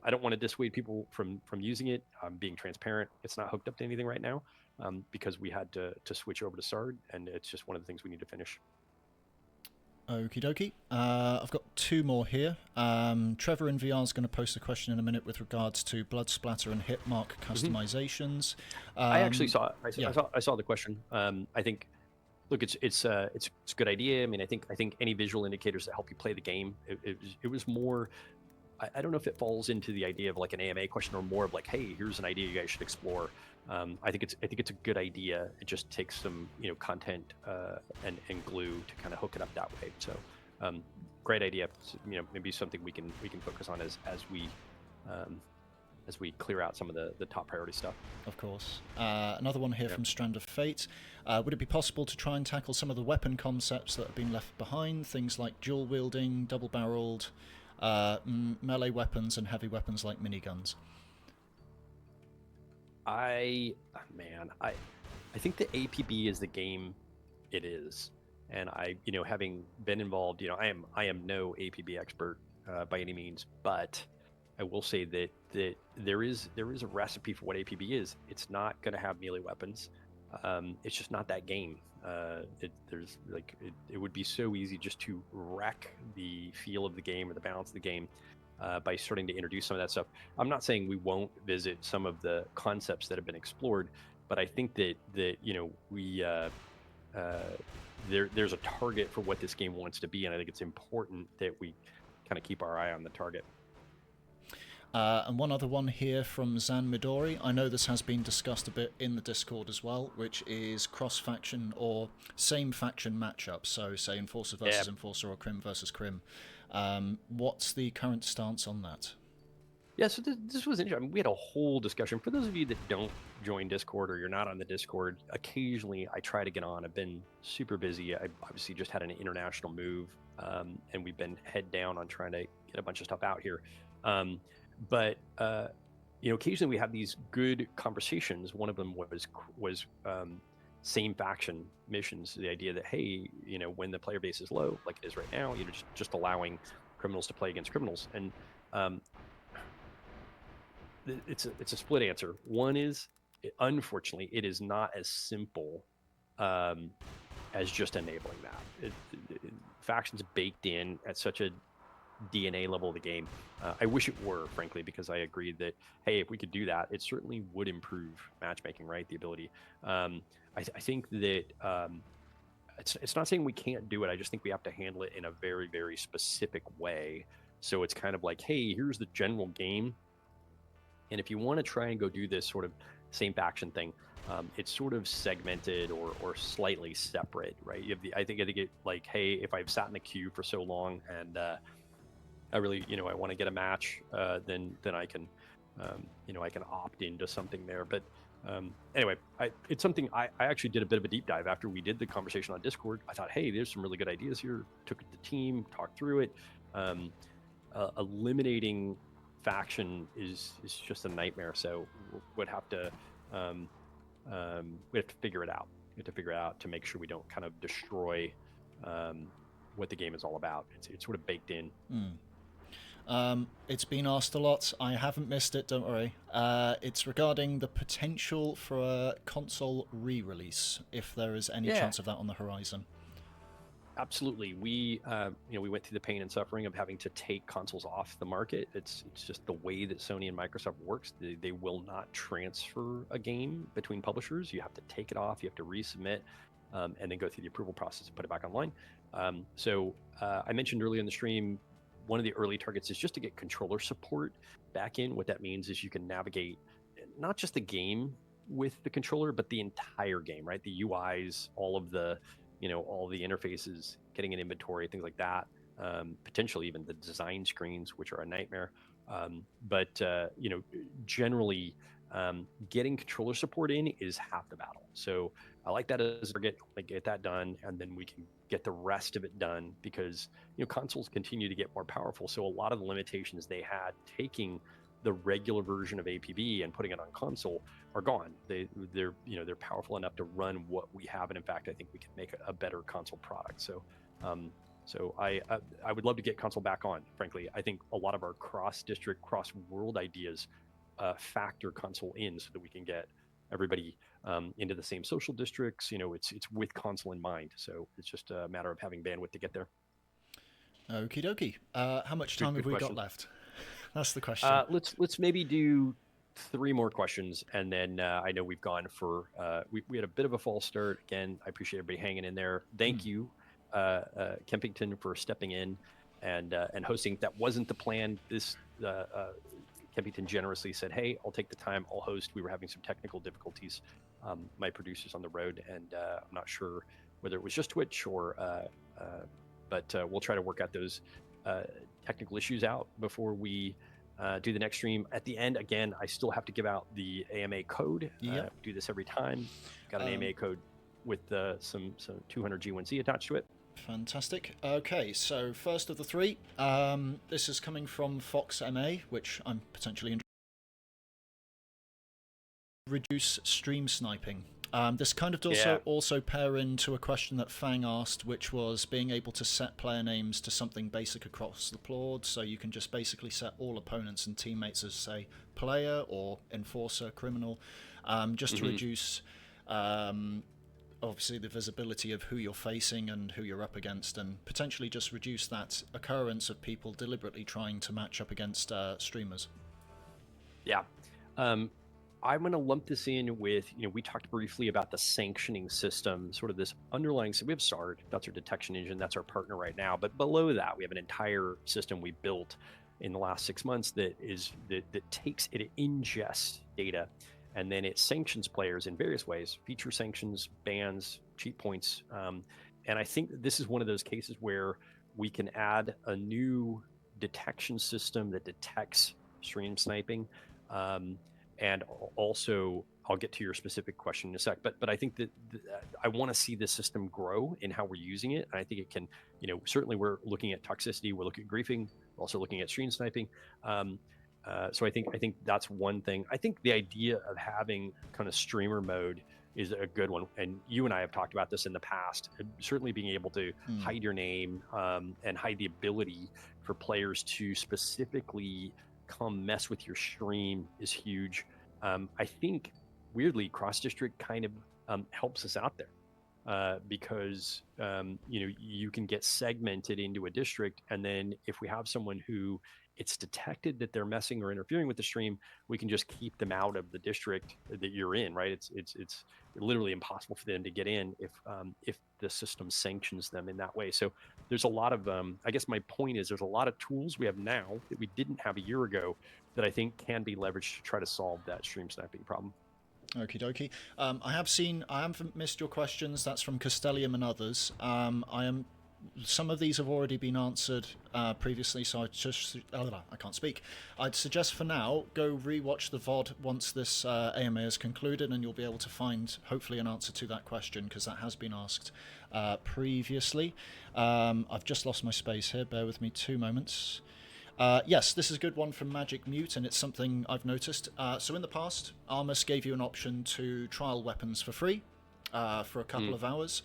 I don't want to dissuade people from using it. I'm being transparent. It's not hooked up to anything right now because we had to switch over to SARD, and it's just one of the things we need to finish. Okie dokie. I've got two more here. Trevor in VR is going to post a question in a minute with regards to blood splatter and hit mark customizations. I actually saw it. I saw the question. I think, look, it's a good idea. I mean, I think any visual indicators that help you play the game. It was more. I don't know if it falls into the idea of like an AMA question, or more of like, hey, here's an idea you guys should explore. I think it's a good idea. It just takes some content and glue to kind of hook it up that way. So great idea. So, maybe something we can focus on as we clear out some of the top priority stuff. Of course. Another one here from Strand of Fate. Would it be possible to try and tackle some of the weapon concepts that have been left behind? Things like dual wielding, double-barreled, melee weapons, and heavy weapons like miniguns. I think the APB is the game it is, and having been involved, I am no APB expert by any means, but I will say that there is a recipe for what APB is. It's not going to have melee weapons. It's just not that game. It would be so easy just to wreck the feel of the game or the balance of the game by starting to introduce some of that stuff. I'm not saying we won't visit some of the concepts that have been explored, but I think that there's a target for what this game wants to be, and I think it's important that we kind of keep our eye on the target. And one other one here from Zan Midori. I know this has been discussed a bit in the Discord as well, which is cross-faction or same-faction matchups. So, say Enforcer versus Enforcer or Crim versus Crim. What's the current stance on that? Yeah, so this was interesting. We had a whole discussion. For those of you that don't join Discord or you're not on the Discord, occasionally I try to get on. I've been super busy. I obviously just had an international move, and we've been head down on trying to get a bunch of stuff out here. But occasionally we have these good conversations. One of them was same faction missions. The idea that, hey, when the player base is low, like it is right now, just allowing criminals to play against criminals. And it's a split answer. One is, unfortunately, it is not as simple as just enabling that. Factions baked in at such a DNA level of the game. I wish it were, frankly, because I agree that, hey, if we could do that, it certainly would improve matchmaking, right? The ability. I think that it's not saying we can't do it. I just think we have to handle it in a very, very specific way. So it's kind of like, hey, here's the general game. And if you want to try and go do this sort of same faction thing, it's sort of segmented or slightly separate, right? You have I think it like, hey, if I've sat in the queue for so long and I really, I want to get a match, then I can, I can opt into something there. But anyway, it's something I actually did a bit of a deep dive after we did the conversation on Discord. I thought, hey, there's some really good ideas here. Took it to the team, talked through it. Eliminating faction is just a nightmare. So we'd have to we have to figure it out. We have to figure it out to make sure we don't kind of destroy what the game is all about. It's sort of baked in. It's been asked a lot. I haven't missed it, don't worry. It's regarding the potential for a console re-release, if there is any chance of that on the horizon. Absolutely. We went through the pain and suffering of having to take consoles off the market. It's just the way that Sony and Microsoft works. They will not transfer a game between publishers. You have to take it off. You have to resubmit, and then go through the approval process and put it back online. So I mentioned earlier in the stream, one of the early targets is just to get controller support back in. What that means is you can navigate not just the game with the controller, but the entire game, right? The UIs, all of the all the interfaces, getting an inventory, things like that. Potentially even the design screens, which are a nightmare. But generally, getting controller support in is half the battle. So I like that as a target. Get that done, and then we can get the rest of it done, because consoles continue to get more powerful. So a lot of the limitations they had taking the regular version of APB and putting it on console are gone. They're powerful enough to run what we have, and in fact, I think we can make a better console product. So I would love to get console back on. Frankly, I think a lot of our cross-district, cross-world ideas factor console in so that we can get everybody into the same social districts. It's with console in mind. So it's just a matter of having bandwidth to get there. Okie dokie. How much time have we got left? That's the question. Let's maybe do 3 more questions, and then I know we've gone for we had a bit of a false start. Again, I appreciate everybody hanging in there. Thank you, Kempington, for stepping in and hosting. That wasn't the plan. This Kempington generously said, "Hey, I'll take the time. I'll host." We were having some technical difficulties. My producer's on the road, and I'm not sure whether it was just Twitch or, but we'll try to work out those technical issues out before we do the next stream. At the end, again, I still have to give out the AMA code. Yep. Do this every time. Got an AMA code with some 200 G1C attached to it. Fantastic. Okay, so first of the 3, this is coming from Fox MA, which I'm potentially interested in. Reduce stream sniping. This kind of does also pair into a question that Fang asked, which was being able to set player names to something basic across the board, so you can just basically set all opponents and teammates as, say, player or enforcer, criminal, just to reduce obviously the visibility of who you're facing and who you're up against, and potentially just reduce that occurrence of people deliberately trying to match up against streamers. Yeah. I'm going to lump this in with, we talked briefly about the sanctioning system, sort of this underlying, so we have SARD, that's our detection engine, that's our partner right now. But below that, we have an entire system we built in the last 6 months that takes, it ingests data, and then it sanctions players in various ways, feature sanctions, bans, cheat points. And I think this is one of those cases where we can add a new detection system that detects stream sniping. And also, I'll get to your specific question in a sec, but I think that I want to see this system grow in how we're using it. And I think it can, certainly we're looking at toxicity, we're looking at griefing, we're also looking at stream sniping. So I think that's one thing. I think the idea of having kind of streamer mode is a good one. And you and I have talked about this in the past. Certainly being able to hide your name and hide the ability for players to specifically come mess with your stream is huge. I think weirdly cross-district kind of helps us out there because you can get segmented into a district, and then if we have someone who it's detected that they're messing or interfering with the stream, we can just keep them out of the district that you're in, right? It's literally impossible for them to get in if the system sanctions them in that way. So there's a lot of, I guess my point is there's a lot of tools we have now that we didn't have a year ago that I think can be leveraged to try to solve that stream sniping problem. Okie dokie. I haven't missed your questions. That's from Castellium and others. Some of these have already been answered previously, so I can't speak. I'd suggest for now, go rewatch the VOD once this AMA is concluded, and you'll be able to find, hopefully, an answer to that question, because that has been asked previously. I've just lost my space here. Bear with me 2 moments. Yes, this is a good one from Magic Mute, and it's something I've noticed. So in the past, Armus gave you an option to trial weapons for free for a couple of hours.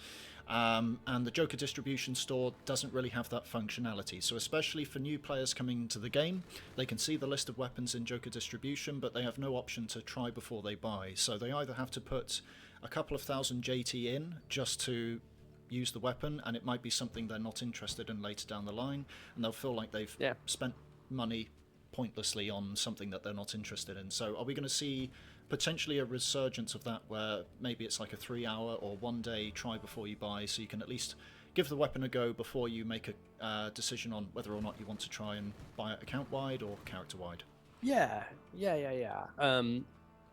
And the Joker distribution store doesn't really have that functionality. So especially for new players coming into the game, they can see the list of weapons in Joker distribution, but they have no option to try before they buy. So they either have to put a couple of thousand JT in just to use the weapon, and it might be something they're not interested in later down the line, and they'll feel like they've spent money pointlessly on something that they're not interested in. So are we going to see potentially a resurgence of that, where maybe it's like a 3-hour or 1-day try before you buy, so you can at least give the weapon a go before you make a decision on whether or not you want to try and buy it account wide or character wide? Yeah.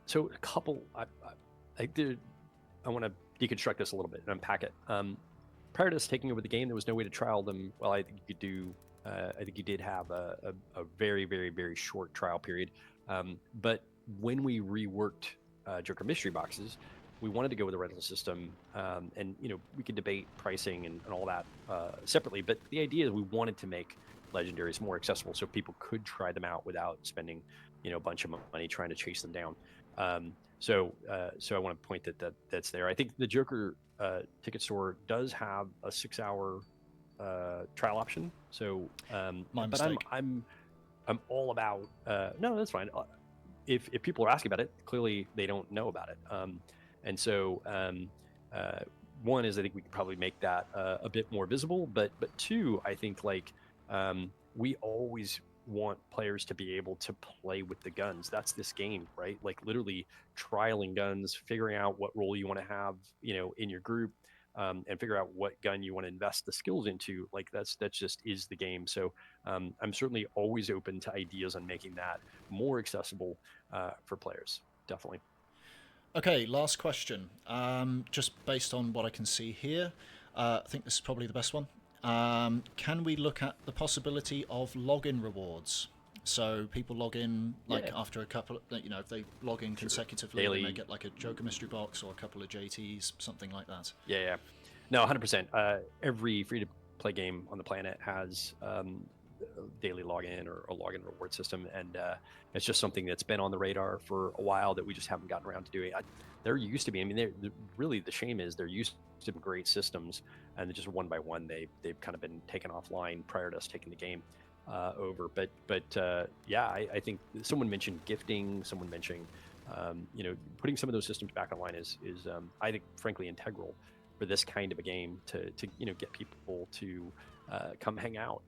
So a couple. I want to deconstruct this a little bit and unpack it. Prior to us taking over the game, there was no way to trial them. Well, I think you could do. I think you did have a very, very, very short trial period. But when we reworked Joker mystery boxes, we wanted to go with a rental system, and we could debate pricing and all that separately. But the idea is we wanted to make legendaries more accessible, so people could try them out without spending a bunch of money trying to chase them down. So I want to point that's there. I think the Joker ticket store does have a 6-hour trial option. So my mistake. I'm all about no, that's fine. If people are asking about it, clearly they don't know about it. And so one is I think we could probably make that a bit more visible, but two, I think we always want players to be able to play with the guns. That's this game, right? Like literally trialing guns, figuring out what role you want to have, in your group, and figure out what gun you want to invest the skills into. Like that just is the game. So I'm certainly always open to ideas on making that more accessible for players. Definitely. Okay, last question. Just based on what I can see here, I think this is probably the best one. Can we look at the possibility of login rewards? So people log in after a couple, if they log in consecutively, Daily. they may get like a Joker mystery box or a couple of JTs, something like that. Yeah. No, 100%. Every free-to-play game on the planet has a daily login or a login reward system, and it's just something that's been on the radar for a while that we just haven't gotten around to doing. There used to be. I mean, really the shame is there used to be great systems, and just one by one they've kind of been taken offline prior to us taking the game over. But I think someone mentioned gifting. Someone mentioning putting some of those systems back online is I think frankly integral for this kind of a game to get people to come hang out,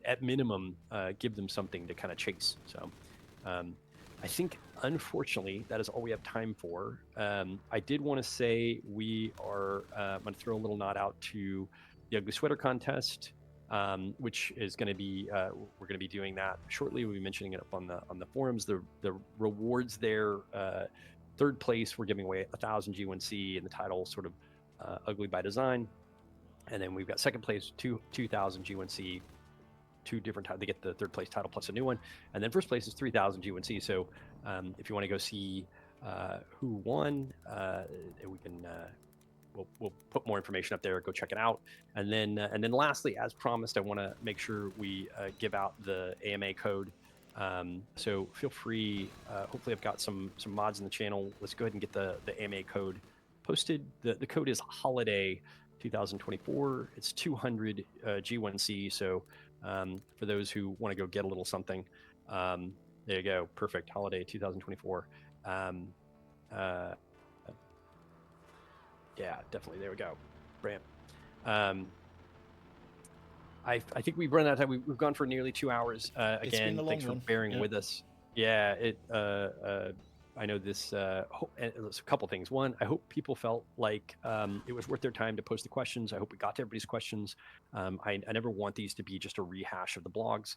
at minimum give them something to kind of chase. So I think unfortunately that is all we have time for. I did want to say we are I'm going to throw a little nod out to the Ugly Sweater contest, which is going to be we're going to be doing that shortly. We'll be mentioning it up on the forums. The rewards there, third place we're giving away 1,000 G1C, and the title sort of Ugly by Design. And then we've got second place 2,000 G1C, 2 different they get the third place title plus a new one, and then first place is 3,000 G1C. So if you want to go see who won, we can we'll put more information up there. Go check it out. And then lastly, as promised, I want to make sure we give out the AMA code. So feel free. Hopefully, I've got some mods in the channel. Let's go ahead and get the AMA code posted. The code is Holiday 2024. It's 200 G1C. So for those who want to go get a little something, there you go. Perfect. Holiday 2024. Yeah, definitely. There we go. Bram. I think we've run out of time. We've gone for nearly 2 hours. Again, thanks for bearing with us. Yeah, I know this. There's a couple things. One, I hope people felt like it was worth their time to post the questions. I hope we got to everybody's questions. I never want these to be just a rehash of the blogs.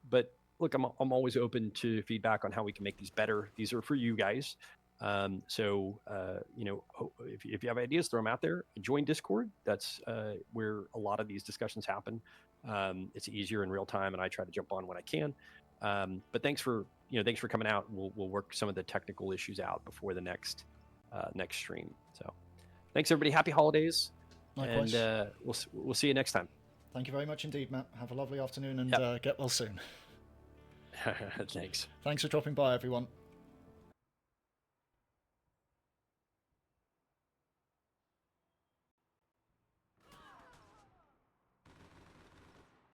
But look, I'm always open to feedback on how we can make these better. These are for you guys. So if you have ideas, throw them out there. Join Discord. That's where a lot of these discussions happen. It's easier in real time, and I try to jump on when I can. But thanks for coming out. We'll work some of the technical issues out before the next stream. So thanks everybody. Happy holidays. Likewise. And we'll see you next time. Thank you very much indeed, Matt. Have a lovely afternoon and get well soon. Thanks. Thanks for dropping by, everyone.